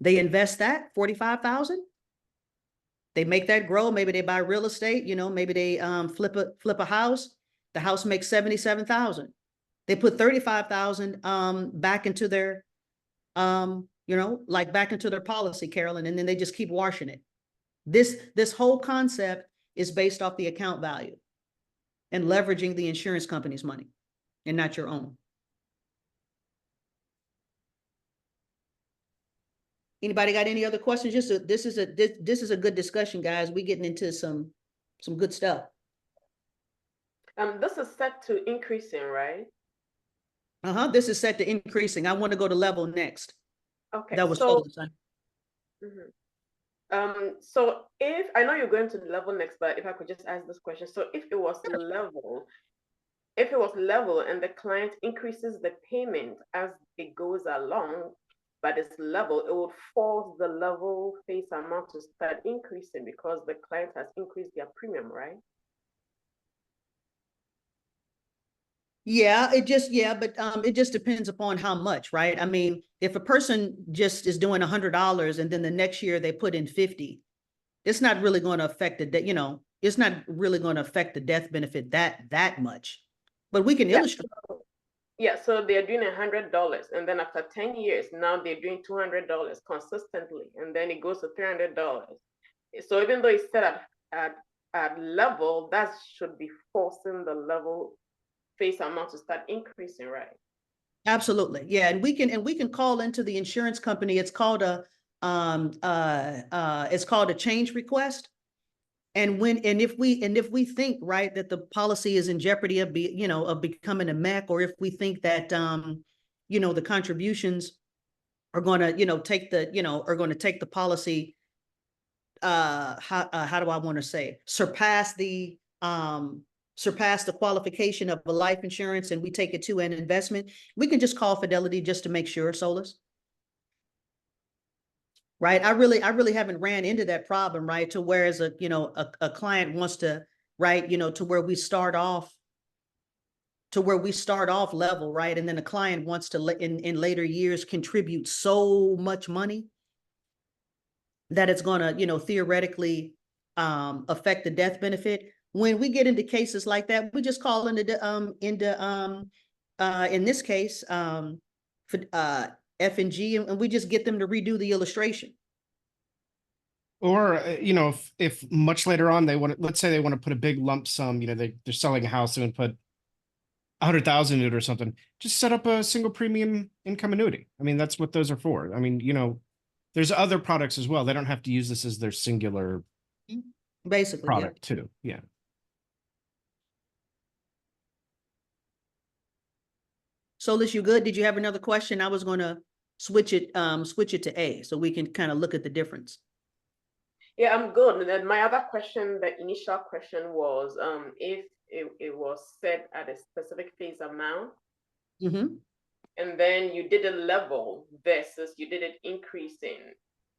[SPEAKER 1] They invest that 45,000. They make that grow. Maybe they buy real estate, you know, maybe they flip a house. The house makes 77,000. They put 35,000 back into their you know, like back into their policy, Carolyn, and then they just keep washing it. This whole concept is based off the account value and leveraging the insurance company's money and not your own. Anybody got any other questions? This is a good discussion, guys. We're getting into some good stuff.
[SPEAKER 8] This is set to increasing, right?
[SPEAKER 1] This is set to increasing. I want to go to level next.
[SPEAKER 8] Okay.
[SPEAKER 1] That was
[SPEAKER 8] so, so if I know you're going to the level next, but if I could just ask this question. So if it was level and the client increases the payment as it goes along, but it's level, it would force the level face amount to start increasing because the client has increased their premium, right?
[SPEAKER 1] Yeah, but it just depends upon how much, right? I mean, if a person just is doing $100 and then the next year they put in 50, it's not really going to affect you know, it's not really going to affect the death benefit that much. But we can illustrate.
[SPEAKER 8] Yeah, so they're doing $100, and then after 10 years, now they're doing $200 consistently, and then it goes to $300. So even though it's set at level, that should be forcing the level face amount to start increasing, right?
[SPEAKER 1] Absolutely. Yeah. And we can call into the insurance company. It's called a change request. And if we think, right, that the policy is in jeopardy of of becoming a mech, or if we think that the contributions are going to take the policy, how do I want to say, surpass the qualification of a life insurance, and we take it to an investment, we can just call Fidelity just to make sure, Solus. Right. I really haven't ran into that problem, right? To whereas a client wants to, right, to where we start off level, right? And then a client wants to in later years contribute so much money that it's gonna, theoretically affect the death benefit. When we get into cases like that, we just call in this case, F&G, and we just get them to redo the illustration.
[SPEAKER 7] Or, if much later on they want to, let's say they want to put a big lump sum, they're selling a house and put 100,000 in it or something, just set up a single premium income annuity. I mean, that's what those are for. I mean, there's other products as well. They don't have to use this as their singular
[SPEAKER 1] basically
[SPEAKER 7] product too. Yeah.
[SPEAKER 1] Solus, you good? Did you have another question? I was going to switch it to A, so we can kind of look at the difference.
[SPEAKER 8] Yeah, I'm good. And then my other question, the initial question was, if it was set at a specific face amount, and then you did a level versus you did it increasing.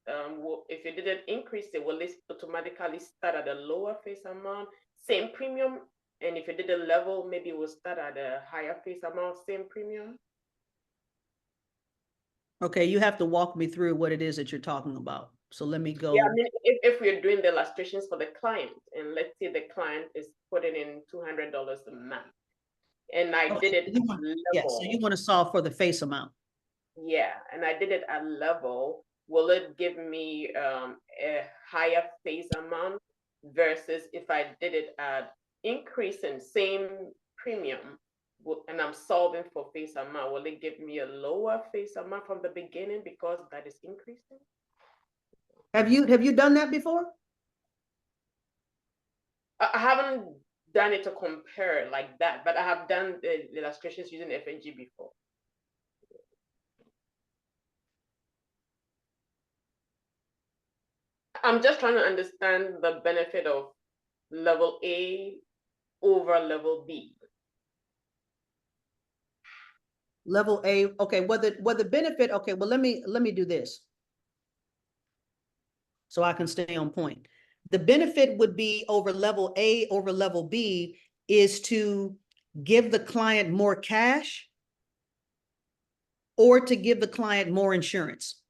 [SPEAKER 8] If you did it increasing, will this automatically start at a lower face amount, same premium? And if you did a level, maybe it will start at a higher face amount, same premium?
[SPEAKER 1] Okay, you have to walk me through what it is that you're talking about. So let me go.
[SPEAKER 8] Yeah, I mean, if we're doing the illustrations for the client, and let's say the client is putting in $200 a month, and I did it at level.
[SPEAKER 1] Yeah, so you want to solve for the face amount.
[SPEAKER 8] Yeah, and I did it at level. Will it give me a higher face amount versus if I did it at increase in same premium, and I'm solving for face amount, will it give me a lower face amount from the beginning because that is increasing?
[SPEAKER 1] Have you done that before?
[SPEAKER 8] I haven't done it to compare like that, but I have done the illustrations using F&G before. I'm just trying to understand the benefit of level A over level B.
[SPEAKER 1] Level A, okay, what the benefit, okay, well, let me do this so I can stay on point. The benefit would be over level A over level B is to give the client more cash or to give the client more insurance.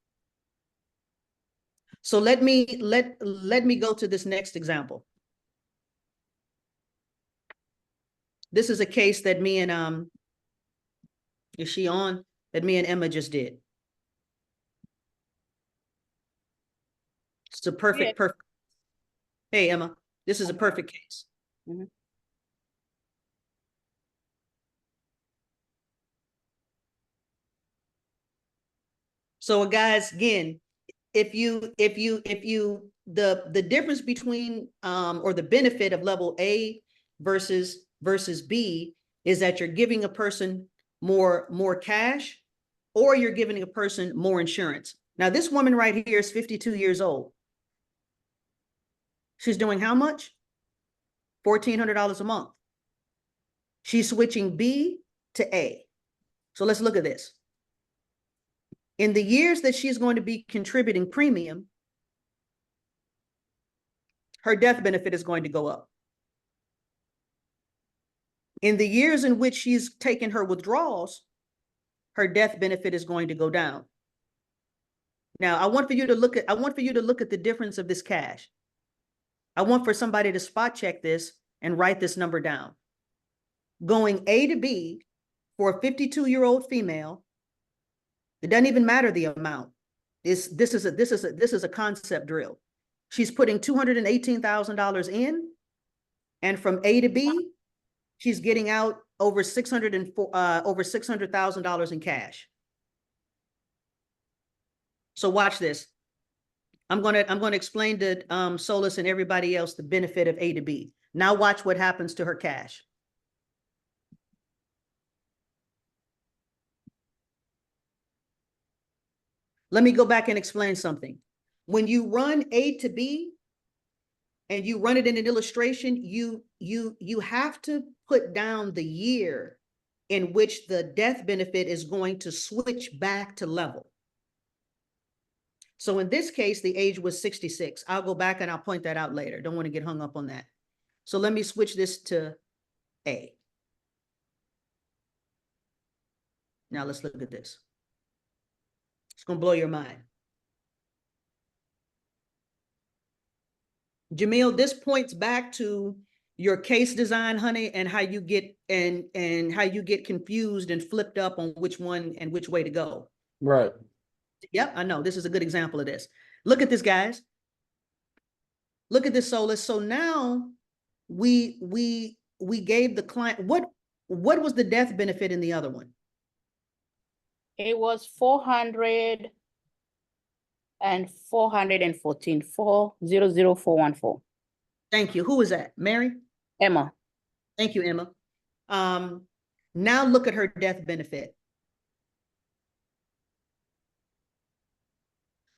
[SPEAKER 1] So let me go to this next example. This is a case that me and is she on? That me and Emma just did. It's a perfect. Hey, Emma, this is a perfect case. So guys, again, if you the difference between or the benefit of level A versus B is that you're giving a person more cash, or you're giving a person more insurance. Now, this woman right here is 52 years old. She's doing how much? $1,400 a month. She's switching B to A. So let's look at this. In the years that she's going to be contributing premium, her death benefit is going to go up. In the years in which she's taken her withdrawals, her death benefit is going to go down. Now, I want for you to look at the difference of this cash. I want for somebody to spot check this and write this number down. Going A to B for a 52-year-old female, it doesn't even matter the amount. This is a concept drill. She's putting $218,000 in, and from A to B, she's getting out over $600,000 in cash. So watch this. I'm gonna explain to Solis and everybody else the benefit of A to B. Now watch what happens to her cash. Let me go back and explain something. When you run A to B and you run it in an illustration, you have to put down the year in which the death benefit is going to switch back to level. So in this case, the age was 66. I'll go back and I'll point that out later. Don't want to get hung up on that. So let me switch this to A. Now let's look at this. It's going to blow your mind. Jamil, this points back to your case design, honey, and how you get and how you get confused and flipped up on which one and which way to go.
[SPEAKER 6] Right.
[SPEAKER 1] Yep, I know. This is a good example of this. Look at this, guys. Look at this, Solis. So now we gave the client what was the death benefit in the other one?
[SPEAKER 13] It was 400 and 414, 400414.
[SPEAKER 1] Thank you. Who is that? Mary?
[SPEAKER 13] Emma.
[SPEAKER 1] Thank you, Emma. Now look at her death benefit.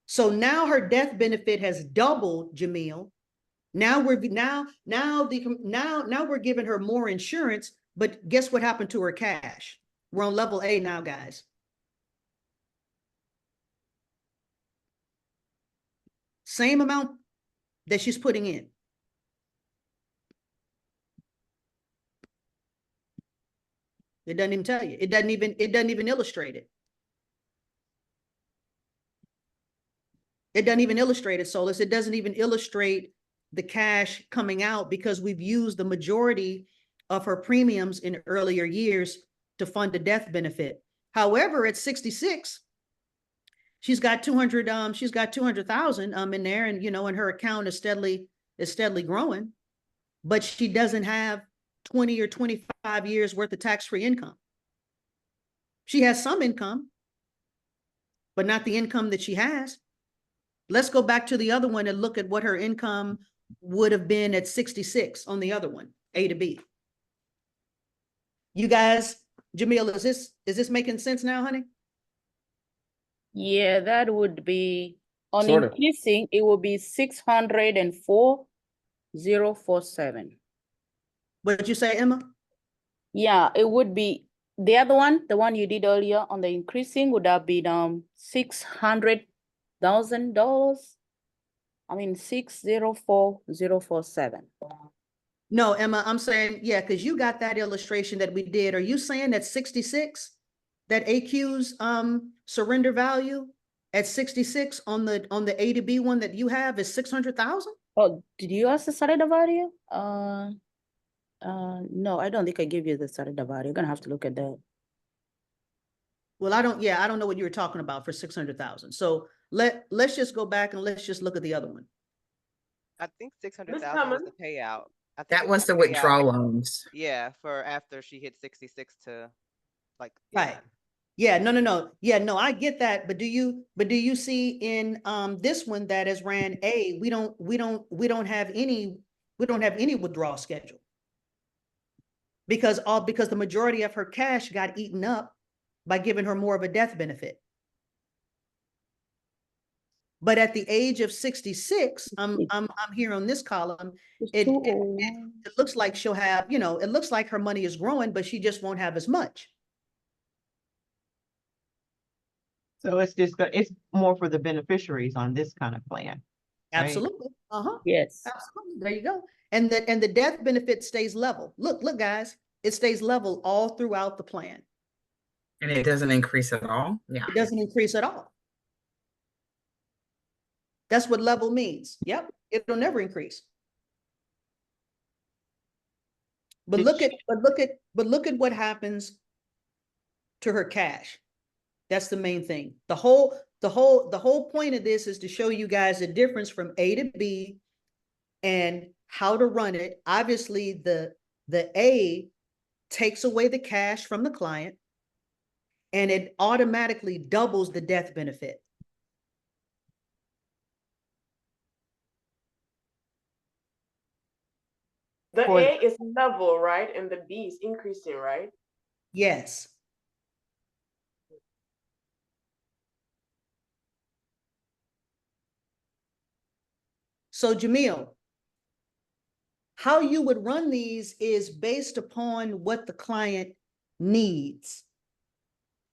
[SPEAKER 1] So now her death benefit has doubled, Jamil. Now we're giving her more insurance, but guess what happened to her cash? We're on level A now, guys. Same amount that she's putting in. It doesn't even tell you. It doesn't even illustrate it. It doesn't even illustrate it, Solis. It doesn't even illustrate the cash coming out because we've used the majority of her premiums in earlier years to fund the death benefit. However, at 66, she's got 200,000 in there, and and her account is steadily growing, but she doesn't have 20 or 25 years worth of tax-free income. She has some income, but not the income that she has. Let's go back to the other one and look at what her income would have been at 66 on the other one, A to B. You guys, Jamil, is this making sense now, honey?
[SPEAKER 13] Yeah, that would be on
[SPEAKER 6] Sort of.
[SPEAKER 13] increasing, it will be 604,047.
[SPEAKER 1] What did you say, Emma?
[SPEAKER 13] Yeah, it would be the other one, the one you did earlier on the increasing would have been $600,000. I mean 604,047.
[SPEAKER 1] No, Emma, I'm saying, yeah, because you got that illustration that we did. Are you saying that 66, that AQ's surrender value at 66 on the A to B one that you have is 600,000?
[SPEAKER 13] Oh, did you ask the surrender value? No, I don't think I gave you the surrender value. You're gonna have to look at that.
[SPEAKER 1] Well, I don't know what you were talking about for 600,000. So let's just go back and let's just look at the other one.
[SPEAKER 14] I think 600,000 was the payout. I think
[SPEAKER 2] That was the
[SPEAKER 14] payout.
[SPEAKER 2] withdrawal loans.
[SPEAKER 14] Yeah, for after she hit 66 to like.
[SPEAKER 1] Right. Yeah, no. Yeah, no, I get that. But do you see in this one that has ran A, we don't have any withdrawal schedule. Because the majority of her cash got eaten up by giving her more of a death benefit. But at the age of 66, I'm here on this column. It looks like she'll have, it looks like her money is growing, but she just won't have as much.
[SPEAKER 10] So it's more for the beneficiaries on this kind of plan. Right?
[SPEAKER 1] Absolutely.
[SPEAKER 13] Yes.
[SPEAKER 1] Absolutely. There you go. And the death benefit stays level. Look, guys, it stays level all throughout the plan.
[SPEAKER 2] And it doesn't increase at all? Yeah.
[SPEAKER 1] It doesn't increase at all. That's what level means. Yep. It'll never increase. But look at what happens to her cash. That's the main thing. The whole point of this is to show you guys the difference from A to B and how to run it. Obviously, the A takes away the cash from the client and it automatically doubles the death benefit.
[SPEAKER 8] The
[SPEAKER 1] For-
[SPEAKER 8] A is level, right? And the B is increasing, right?
[SPEAKER 1] Yes. So Jamil, how you would run these is based upon what the client needs.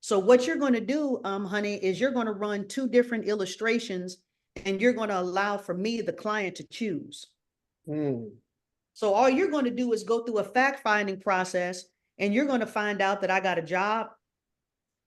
[SPEAKER 1] So what you're going to do, honey, is you're going to run two different illustrations and you're going to allow for me, the client, to choose. So all you're going to do is go through a fact-finding process and you're going to find out that I got a job,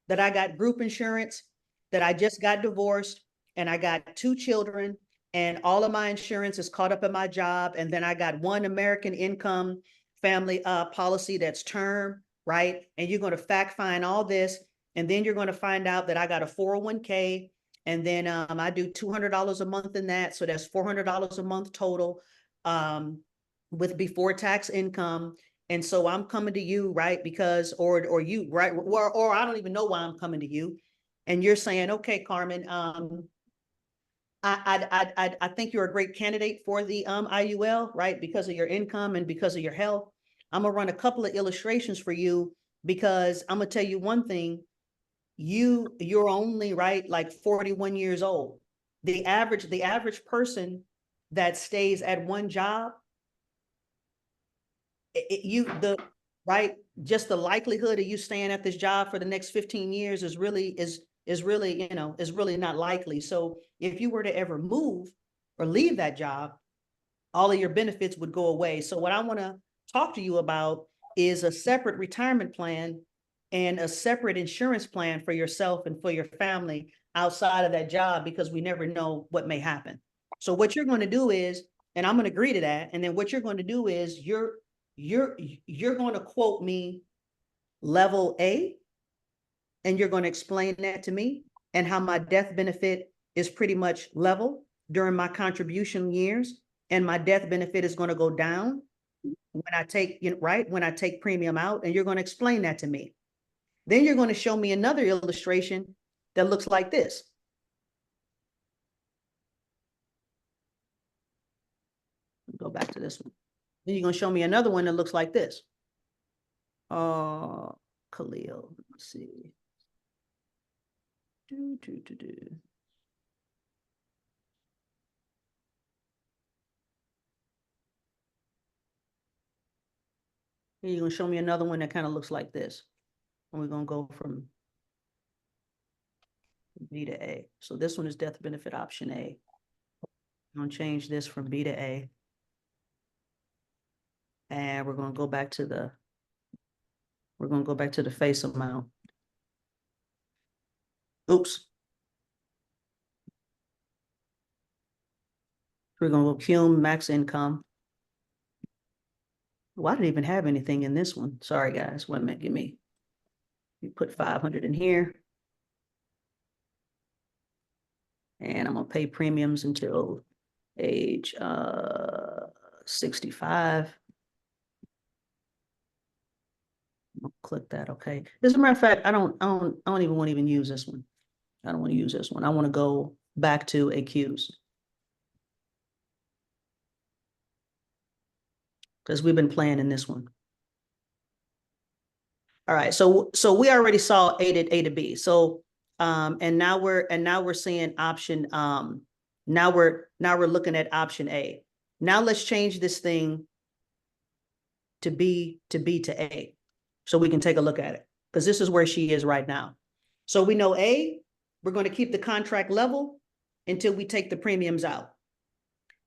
[SPEAKER 1] that I got group insurance, that I just got divorced, and I got 2 children, and all of my insurance is caught up in my job, and then I got one American income family policy that's term, right? And you're going to fact find all this, and then you're going to find out that I got a 401k, and then I do $200 a month in that, so that's $400 a month total, with before tax income. And so I'm coming to you, right? Because, or you, right? Or I don't even know why I'm coming to you. And you're saying, okay, Carmen, I think you're a great candidate for the IUL, right? Because of your income and because of your health. I'm gonna run a couple of illustrations for you because I'm gonna tell you one thing. You're only, right, like 41 years old. The average person that stays at one job, right, just the likelihood of you staying at this job for the next 15 years is really is really not likely. So if you were to ever move or leave that job, all of your benefits would go away. So what I want to talk to you about is a separate retirement plan and a separate insurance plan for yourself and for your family outside of that job, because we never know what may happen. So what you're going to do is, and I'm going to agree to that, and then what you're going to do is you're going to quote me level A, and you're going to explain that to me and how my death benefit is pretty much level during my contribution years, and my death benefit is going to go down when I take, right, when I take premium out, and you're going to explain that to me. Then you're going to show me another illustration that looks like this. Go back to this one. Then you're going to show me another one that looks like this. Khalil, let's see. Then you're going to show me another one that kind of looks like this. And we're going to go from B to A. So this one is death benefit option A. I'm going to change this from B to A. And we're going to go back to the face amount. Oops. We're going to go cum max income. Well, I didn't even have anything in this one. Sorry, guys. Wait a minute. Give me. You put 500 in here. And I'm going to pay premiums until age 65. I'll click that. Okay. As a matter of fact, I don't even want to even use this one. I don't want to use this one. I want to go back to AQs. Because we've been playing in this one. All right. So we already saw A to B. So and now we're seeing option now we're looking at option A. Now let's change this thing to B to A, so we can take a look at it, because this is where she is right now. So we know A, we're going to keep the contract level until we take the premiums out.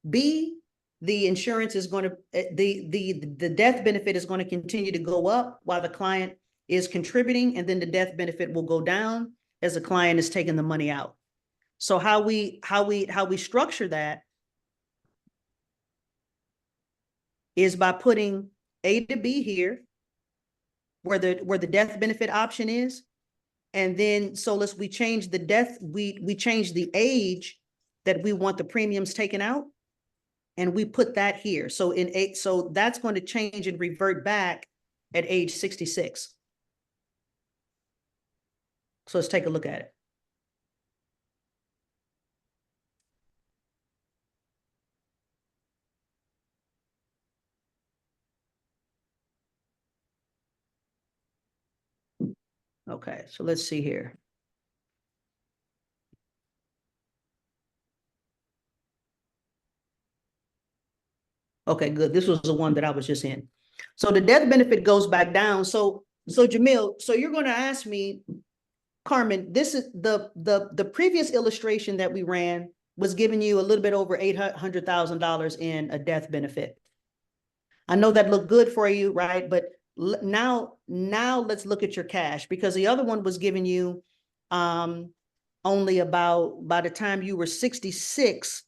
[SPEAKER 1] B, the insurance is going to, the death benefit is going to continue to go up while the client is contributing, and then the death benefit will go down as the client is taking the money out. So how we structure that is by putting A to B here, where the death benefit option is, and then we change the death, we change the age that we want the premiums taken out, and we put that here. So so that's going to change and revert back at age 66. So let's take a look at it. Okay, so let's see here. Okay, good. This was the one that I was just in. So the death benefit goes back down. So Jamil, so you're going to ask me, Carmen, this is the previous illustration that we ran was giving you a little bit over $800,000 in a death benefit. I know that looked good for you, right? But now let's look at your cash, because the other one was giving you only about, by the time you were 66,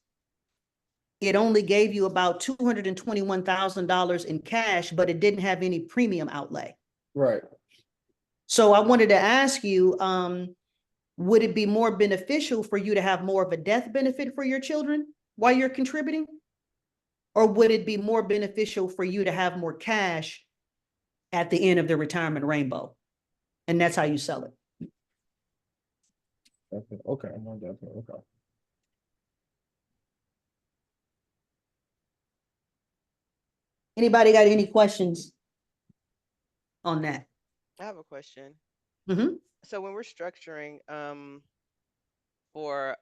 [SPEAKER 1] it only gave you about $221,000 in cash, but it didn't have any premium outlay.
[SPEAKER 6] Right.
[SPEAKER 1] So I wanted to ask you, would it be more beneficial for you to have more of a death benefit for your children while you're contributing? Or would it be more beneficial for you to have more cash at the end of the retirement rainbow? And that's how you sell it.
[SPEAKER 6] Okay, no, definitely, okay.
[SPEAKER 1] Anybody got any questions on that?
[SPEAKER 14] I have a question.
[SPEAKER 1] Mm-hmm.
[SPEAKER 14] So when we're structuring for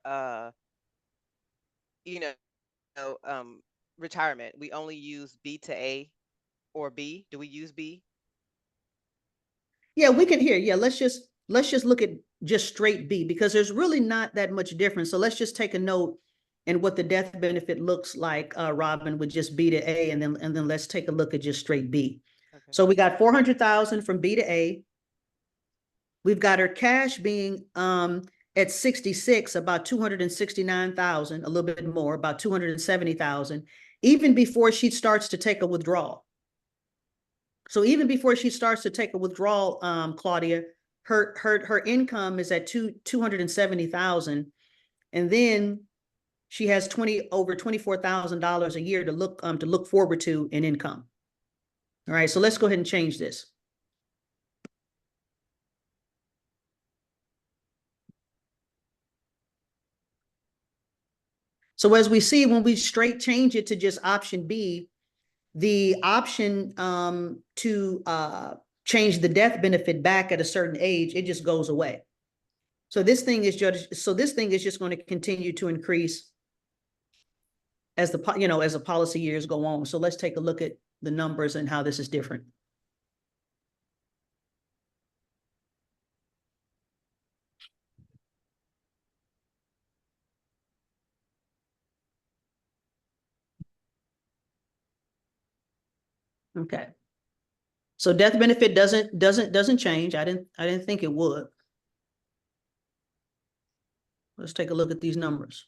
[SPEAKER 14] you know retirement, we only use B to A or B. Do we use B?
[SPEAKER 1] Yeah, we can hear. Yeah, let's just look at just straight B, because there's really not that much difference. So let's just take a note and what the death benefit looks like, Robin, would just B to A, and then let's take a look at just straight B. Okay. So we got 400,000 from B to A. We've got her cash being at 66, about 269,000, a little bit more, about 270,000, even before she starts to take a withdrawal. So even before she starts to take a withdrawal, Claudia, her income is at 270,000, and then she has over $24,000 a year to look forward to in income. All right, so let's go ahead and change this. So as we see, when we straight change it to just option B, the option to change the death benefit back at a certain age, it just goes away. So this thing is just going to continue to increase as the policy years go on. So let's take a look at the numbers and how this is different. Okay. So death benefit doesn't change. I didn't think it would. Let's take a look at these numbers.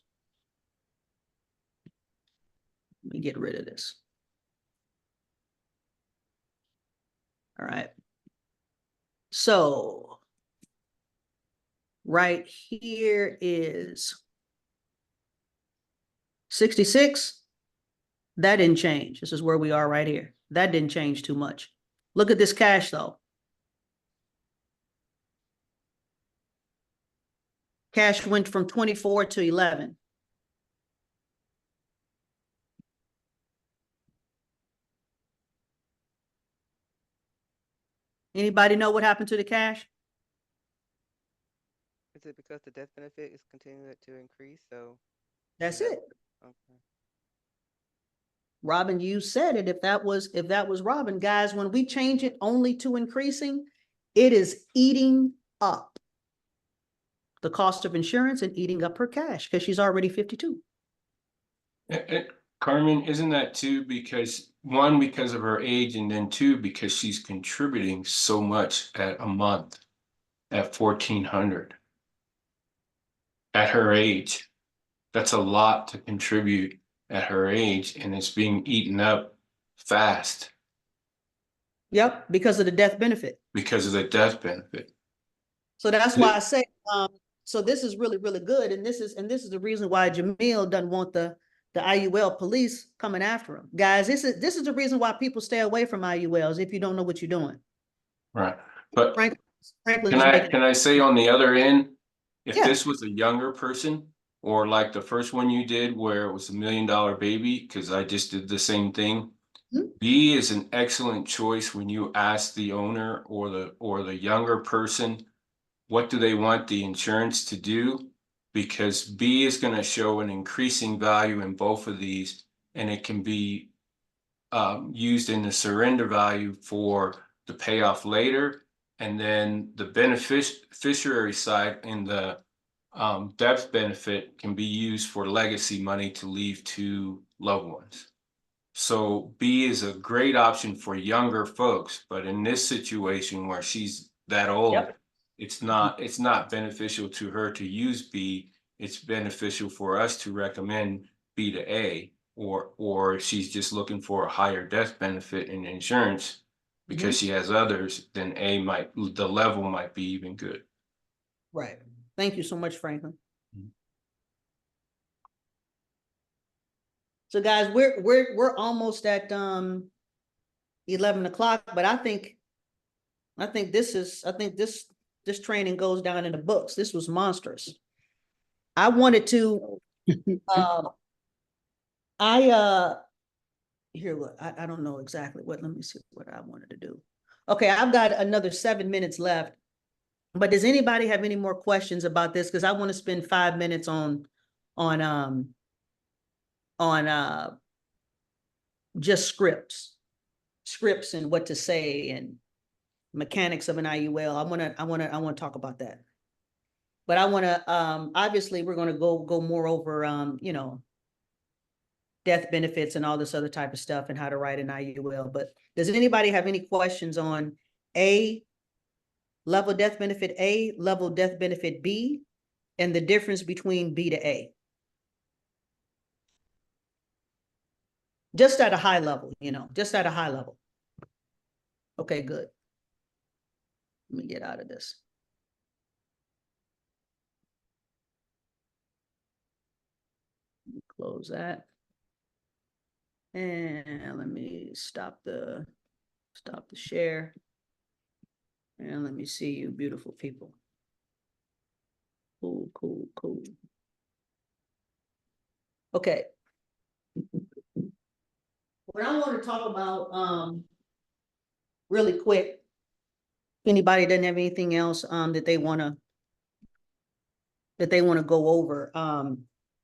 [SPEAKER 1] Let me get rid of this. All right. So right here is 66. That didn't change. This is where we are right here. That didn't change too much. Look at this cash though. Cash went from 24 to 11. Anybody know what happened to the cash?
[SPEAKER 14] Is it because the death benefit is continuing to increase? So
[SPEAKER 1] that's it.
[SPEAKER 14] Okay.
[SPEAKER 1] Robin, you said it. If that was Robin, guys, when we change it only to increasing, it is eating up the cost of insurance and eating up her cash because she's already 52.
[SPEAKER 9] Carmen, isn't that too because of her age, and then two, because she's contributing so much at a month at 1,400 at her age? That's a lot to contribute at her age, and it's being eaten up fast.
[SPEAKER 1] Yep, because of the death benefit.
[SPEAKER 9] Because of the death benefit.
[SPEAKER 1] So that's why I say, so this is really, really good. And this is the reason why Jamil doesn't want the IUL police coming after him. Guys, this is the reason why people stay away from IULs if you don't know what you're doing.
[SPEAKER 9] Right. But
[SPEAKER 1] Franklin
[SPEAKER 9] can I say on the other end, if
[SPEAKER 1] Yeah.
[SPEAKER 9] this was a younger person, or like the first one you did where it was $1 million baby, because I just did the same thing. B is an excellent choice when you ask the owner or the younger person what do they want the insurance to do? Because B is going to show an increasing value in both of these, and it can be used in the surrender value for the payoff later. And then the beneficiary side in the death benefit can be used for legacy money to leave to loved ones. So B is a great option for younger folks, but in this situation where she's that old,
[SPEAKER 1] Yep.
[SPEAKER 9] it's not beneficial to her to use B. It's beneficial for us to recommend B to A, or if she's just looking for a higher death benefit in insurance because she has others, then the level might be even good.
[SPEAKER 1] Right. Thank you so much, Franklin. So guys, we're almost at 11 o'clock, but I think this training goes down in the books. This was monstrous. I wanted to here what I don't know exactly what, let me see what I wanted to do. Okay, I've got another 7 minutes left. But does anybody have any more questions about this? Because I want to spend 5 minutes on just scripts and what to say and mechanics of an IUL. I want to talk about that. But I want to obviously we're going to go more over you know, death benefits and all this other type of stuff and how to write an IUL. But does anybody have any questions on level death benefit A, level death benefit B, and the difference between B to A? Just at a high level, you know, just at a high level. Okay, good. Let me get out of this. Close that. And let me stop the share. And let me see you beautiful people. Cool, cool, cool. Okay. What I want to talk about really quick, if anybody doesn't have anything else that they want to go over.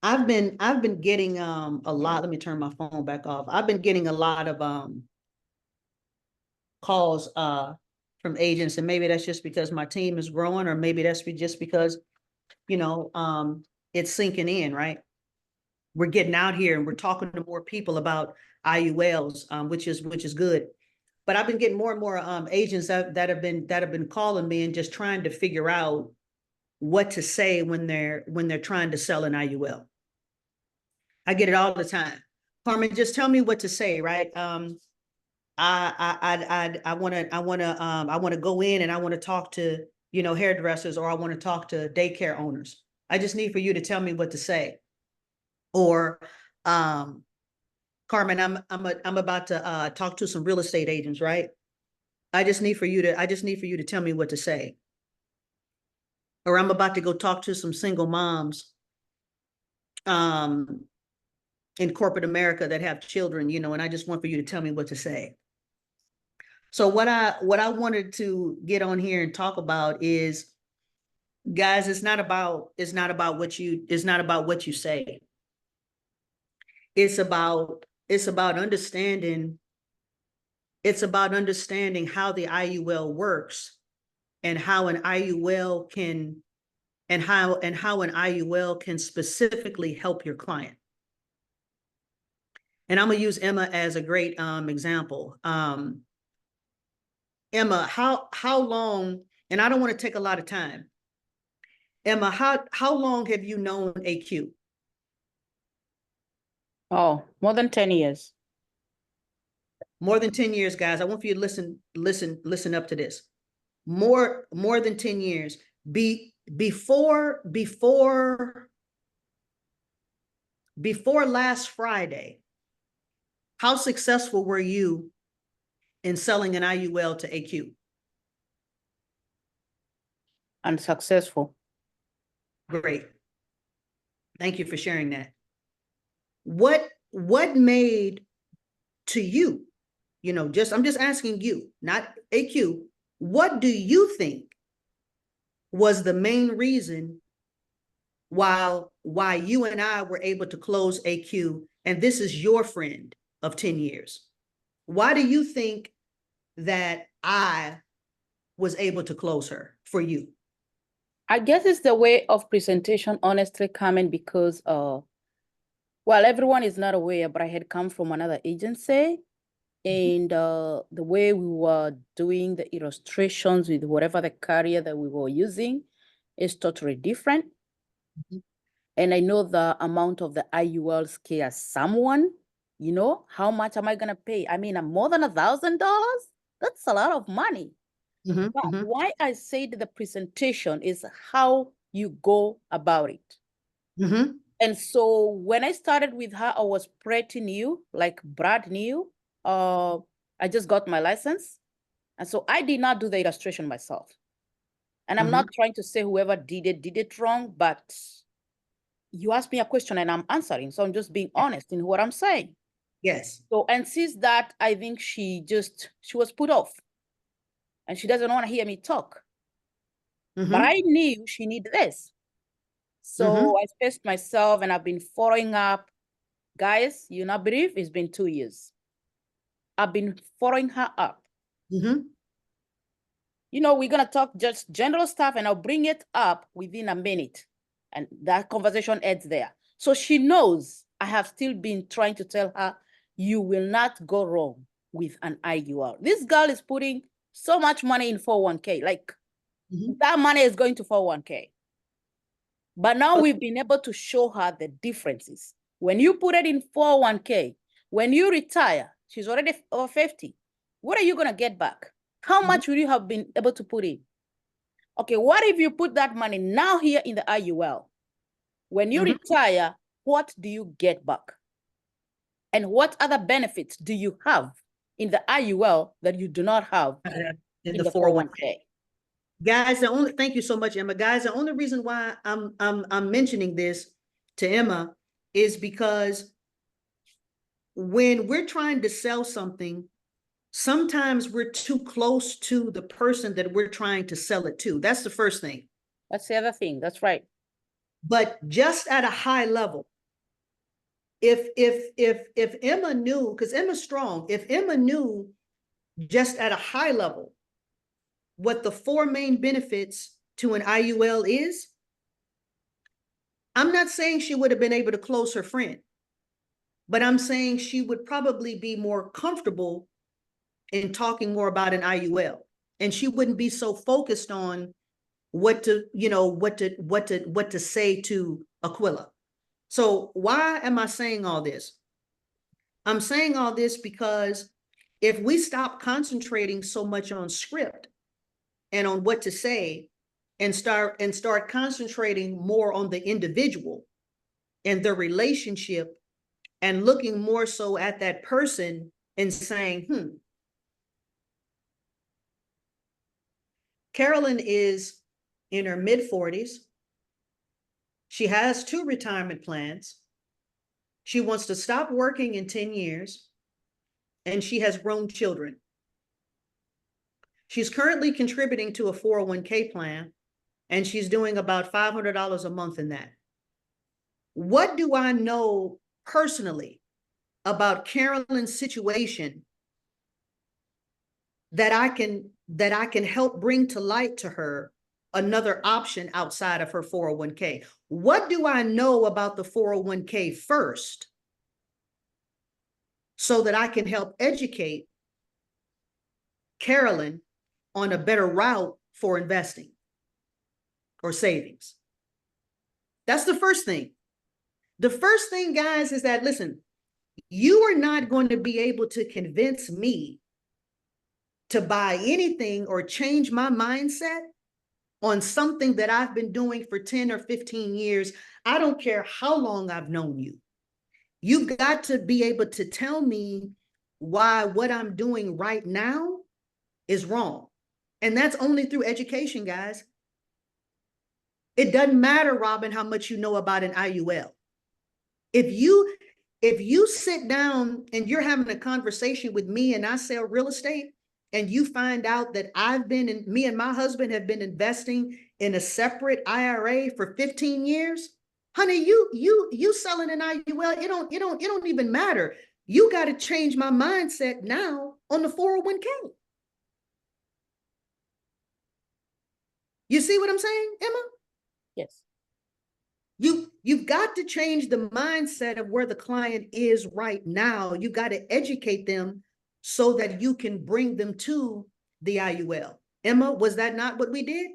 [SPEAKER 1] I've been getting a lot, let me turn my phone back off. I've been getting a lot of calls from agents, and maybe that's just because my team is growing, or maybe that's just because, you know, it's sinking in, right? We're getting out here and we're talking to more people about IULs, which is good. But I've been getting more and more agents that have been calling me and just trying to figure out what to say when they're trying to sell an IUL. I get it all the time. Carmen, just tell me what to say, right? I want to go in and I want to talk to, you know, hairdressers, or I want to talk to daycare owners. I just need for you to tell me what to say. Or Carmen, I'm about to talk to some real estate agents, right? I just need for you to tell me what to say. Or I'm about to go talk to some single moms in corporate America that have children, you know, and I just want for you to tell me what to say. So what I wanted to get on here and talk about is, guys, it's not about what you say. It's about understanding how the IUL works, and how an IUL can specifically help your client. And I'm gonna use Emma as a great example. Emma, how long, and I don't want to take a lot of time. Emma, how long have you known AQ?
[SPEAKER 13] Oh, more than 10 years.
[SPEAKER 1] More than 10 years, guys. I want for you to listen up to this. More than 10 years. Before last Friday, how successful were you in selling an IUL to AQ?
[SPEAKER 13] Unsuccessful.
[SPEAKER 1] Great. Thank you for sharing that. What made to you, you know, I'm just asking you, not AQ, what do you think was the main reason why you and I were able to close AQ, and this is your friend of 10 years. Why do you think that I was able to close her for you?
[SPEAKER 13] I guess it's the way of presentation, honestly, Carmen, because well, everyone is not aware, but I had come from another agency, and the way we were doing the illustrations with whatever the carrier that we were using is totally different. And I know the amount of the IUL scares someone. You know, how much am I gonna pay? I mean, more than $1,000? That's a lot of money. But why I said the presentation is how you go about it. And so when I started with her, I was pretty new, like brand new. I just got my license. And so I did not do the illustration myself. And I'm not trying to say whoever did it wrong, but you asked me a question and I'm answering. So I'm just being honest in what I'm saying.
[SPEAKER 1] Yes.
[SPEAKER 13] So, and since that, I think she was put off. And she doesn't want to hear me talk. But I knew she needed this. So I spaced myself and I've been following up. Guys, you not believe it's been 2 years. I've been following her up. You know, we're going to talk just general stuff and I'll bring it up within a minute. And that conversation ends there. So she knows I have still been trying to tell her, you will not go wrong with an IUL. This girl is putting so much money in 401k. Like that money is going to 401k. But now we've been able to show her the differences. When you put it in 401k, when you retire, she's already over 50. What are you going to get back? How much will you have been able to put in? Okay, what if you put that money now here in the IUL? When you retire, what do you get back? And what other benefits do you have in the IUL that you do not have in the 401k?
[SPEAKER 1] Guys, thank you so much, Emma. Guys, the only reason why I'm mentioning this to Emma is because when we're trying to sell something, sometimes we're too close to the person that we're trying to sell it to. That's the first thing.
[SPEAKER 13] That's the other thing. That's right.
[SPEAKER 1] But just at a high level, if Emma knew, because Emma's strong, if Emma knew just at a high level what the 4 main benefits to an IUL is, I'm not saying she would have been able to close her friend, but I'm saying she would probably be more comfortable in talking more about an IUL, and she wouldn't be so focused on what to say to Aquila. So why am I saying all this? I'm saying all this because if we stop concentrating so much on script and on what to say and start concentrating more on the individual and the relationship and looking more so at that person and saying, Carolyn is in her mid-40s. She has 2 retirement plans. She wants to stop working in 10 years, and she has grown children. She's currently contributing to a 401k plan, and she's doing about $500 a month in that. What do I know personally about Carolyn's situation that I can help bring to light to her another option outside of her 401k? What do I know about the 401k first so that I can help educate Carolyn on a better route for investing or savings? That's the first thing. The first thing, guys, is that, listen, you are not going to be able to convince me to buy anything or change my mindset on something that I've been doing for 10 or 15 years. I don't care how long I've known you. You've got to be able to tell me why what I'm doing right now is wrong. And that's only through education, guys. It doesn't matter, Robin, how much you know about an IUL. If you sit down and you're having a conversation with me and I sell real estate, and you find out that me and my husband have been investing in a separate IRA for 15 years, honey, you selling an IUL, it don't even matter. You got to change my mindset now on the 401k. You see what I'm saying, Emma?
[SPEAKER 13] Yes.
[SPEAKER 1] You've got to change the mindset of where the client is right now. You got to educate them so that you can bring them to the IUL. Emma, was that not what we did?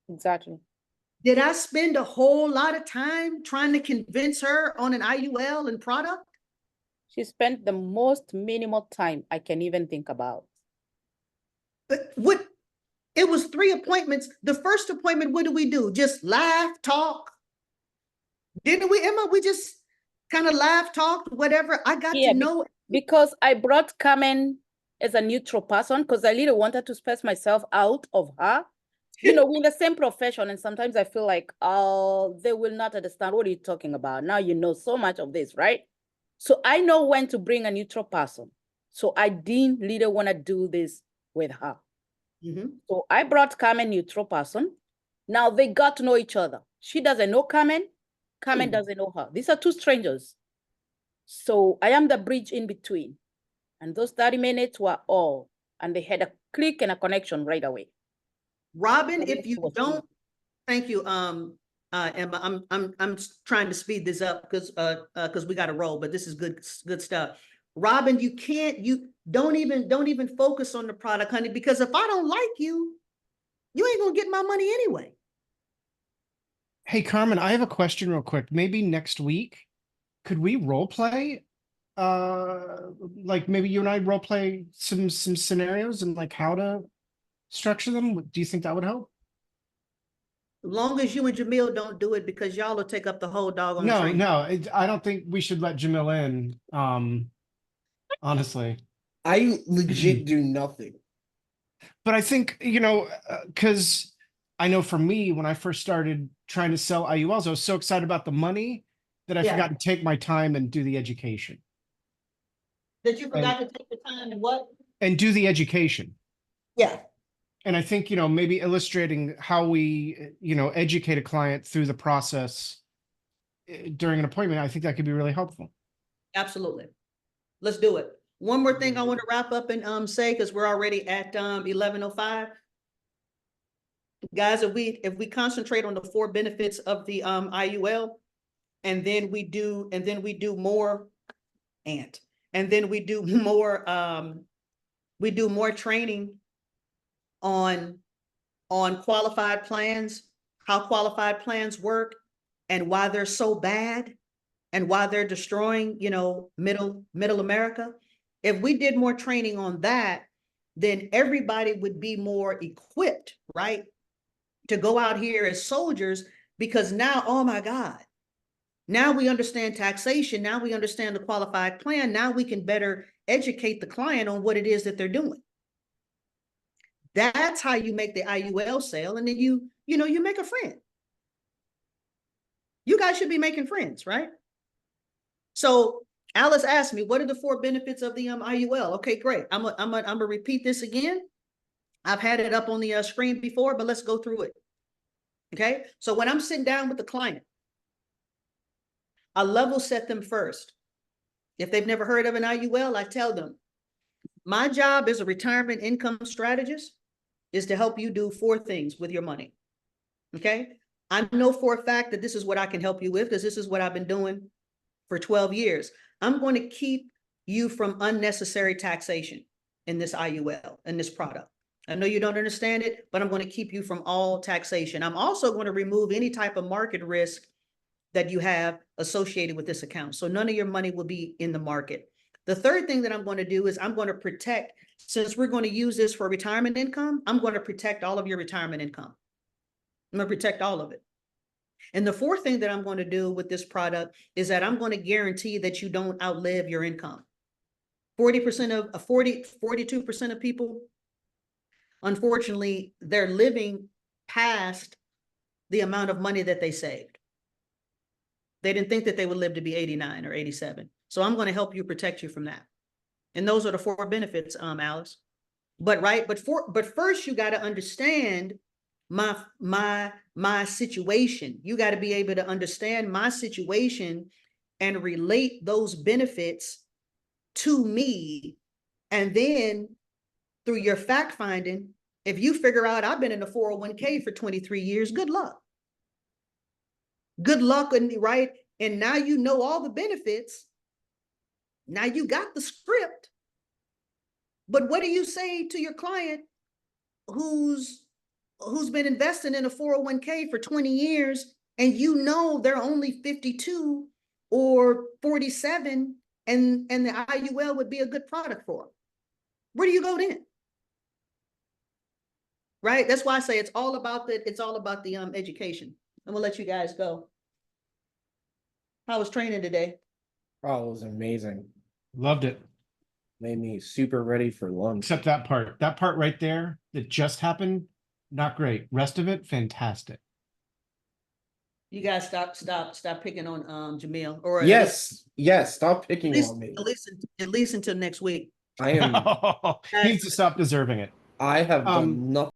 [SPEAKER 13] Exactly.
[SPEAKER 1] Did I spend a whole lot of time trying to convince her on an IUL and product?
[SPEAKER 13] She spent the most minimal time I can even think about.
[SPEAKER 1] But what? It was 3 appointments. The first appointment, what did we do? Just laugh, talk. Didn't we, Emma? We just kind of laugh, talk, whatever. I got to know.
[SPEAKER 13] Because I brought Carmen as a neutral person because I really wanted to space myself out of her. You know, we're in the same profession, and sometimes I feel like, oh, they will not understand what you're talking about. Now you know so much of this, right? So I know when to bring a neutral person. So I didn't really want to do this with her. So I brought Carmen, neutral person. Now they got to know each other. She doesn't know Carmen. Carmen doesn't know her. These are 2 strangers. So I am the bridge in between. And those 30 minutes were all. And they had a click and a connection right away.
[SPEAKER 1] Robin, if you don't, thank you, Emma. I'm trying to speed this up because we got to roll, but this is good stuff. Robin, you don't even focus on the product, honey, because if I don't like you, you ain't gonna get my money anyway.
[SPEAKER 7] Hey, Carmen, I have a question real quick. Maybe next week, could we role play? Like maybe you and I role play some scenarios and like how to structure them. Do you think that would help?
[SPEAKER 1] As long as you and Jamil don't do it, because y'all will take up the whole dog on the
[SPEAKER 7] No,
[SPEAKER 1] train.
[SPEAKER 7] no, I don't think we should let Jamil in. Honestly,
[SPEAKER 6] I legit do nothing.
[SPEAKER 7] but I think, you know, because I know for me, when I first started trying to sell IULs, I was so excited about the money that I forgot to take my time and do the education.
[SPEAKER 1] That you forgot to take the time and what?
[SPEAKER 7] And do the education.
[SPEAKER 1] Yeah.
[SPEAKER 7] And I think, you know, maybe illustrating how we, you know, educate a client through the process during an appointment, I think that could be really helpful.
[SPEAKER 1] Absolutely. Let's do it. One more thing I want to wrap up and say, because we're already at 11:05. Guys, if we concentrate on the 4 benefits of the IUL, and then we do more training on qualified plans, how qualified plans work, and why they're so bad, and why they're destroying, you know, middle America. If we did more training on that, then everybody would be more equipped, right, to go out here as soldiers, because now, oh my God, now we understand taxation. Now we understand the qualified plan. Now we can better educate the client on what it is that they're doing. That's how you make the IUL sale. And then you make a friend. You guys should be making friends, right? So Alice asked me, what are the 4 benefits of the IUL? Okay, great. I'm gonna repeat this again. I've had it up on the screen before, but let's go through it. Okay, so when I'm sitting down with the client, I level set them first. If they've never heard of an IUL, I tell them, my job as a retirement income strategist is to help you do 4 things with your money. Okay, I know for a fact that this is what I can help you with, because this is what I've been doing for 12 years. I'm going to keep you from unnecessary taxation in this IUL, in this product. I know you don't understand it, but I'm going to keep you from all taxation. I'm also going to remove any type of market risk that you have associated with this account. So none of your money will be in the market. The third thing that I'm going to do is I'm going to protect, since we're going to use this for retirement income, I'm going to protect all of your retirement income. I'm going to protect all of it. And the 4th thing that I'm going to do with this product is that I'm going to guarantee that you don't outlive your income. 42% of people, unfortunately, they're living past the amount of money that they saved. They didn't think that they would live to be 89 or 87. So I'm going to help you, protect you from that. And those are the 4 benefits, Alice. But right, but first you got to understand my situation. You got to be able to understand my situation and relate those benefits to me. And then through your fact finding, if you figure out I've been in the 401k for 23 years, good luck. Good luck, and right? And now you know all the benefits. Now you got the script. But what do you say to your client who's been investing in a 401k for 20 years and you know they're only 52 or 47 and the IUL would be a good product for them? Where do you go then? Right? That's why I say it's all about the education. I'm gonna let you guys go. How was training today?
[SPEAKER 6] Oh, it was amazing.
[SPEAKER 7] Loved it.
[SPEAKER 6] Made me super ready for lunch.
[SPEAKER 7] Except that part. That part right there that just happened, not great. Rest of it, fantastic.
[SPEAKER 1] You guys stop picking on Jamil. Or
[SPEAKER 6] yes, stop picking on me.
[SPEAKER 1] At least until next week.
[SPEAKER 6] I am
[SPEAKER 7] He needs to stop deserving it.
[SPEAKER 6] I have done nothing.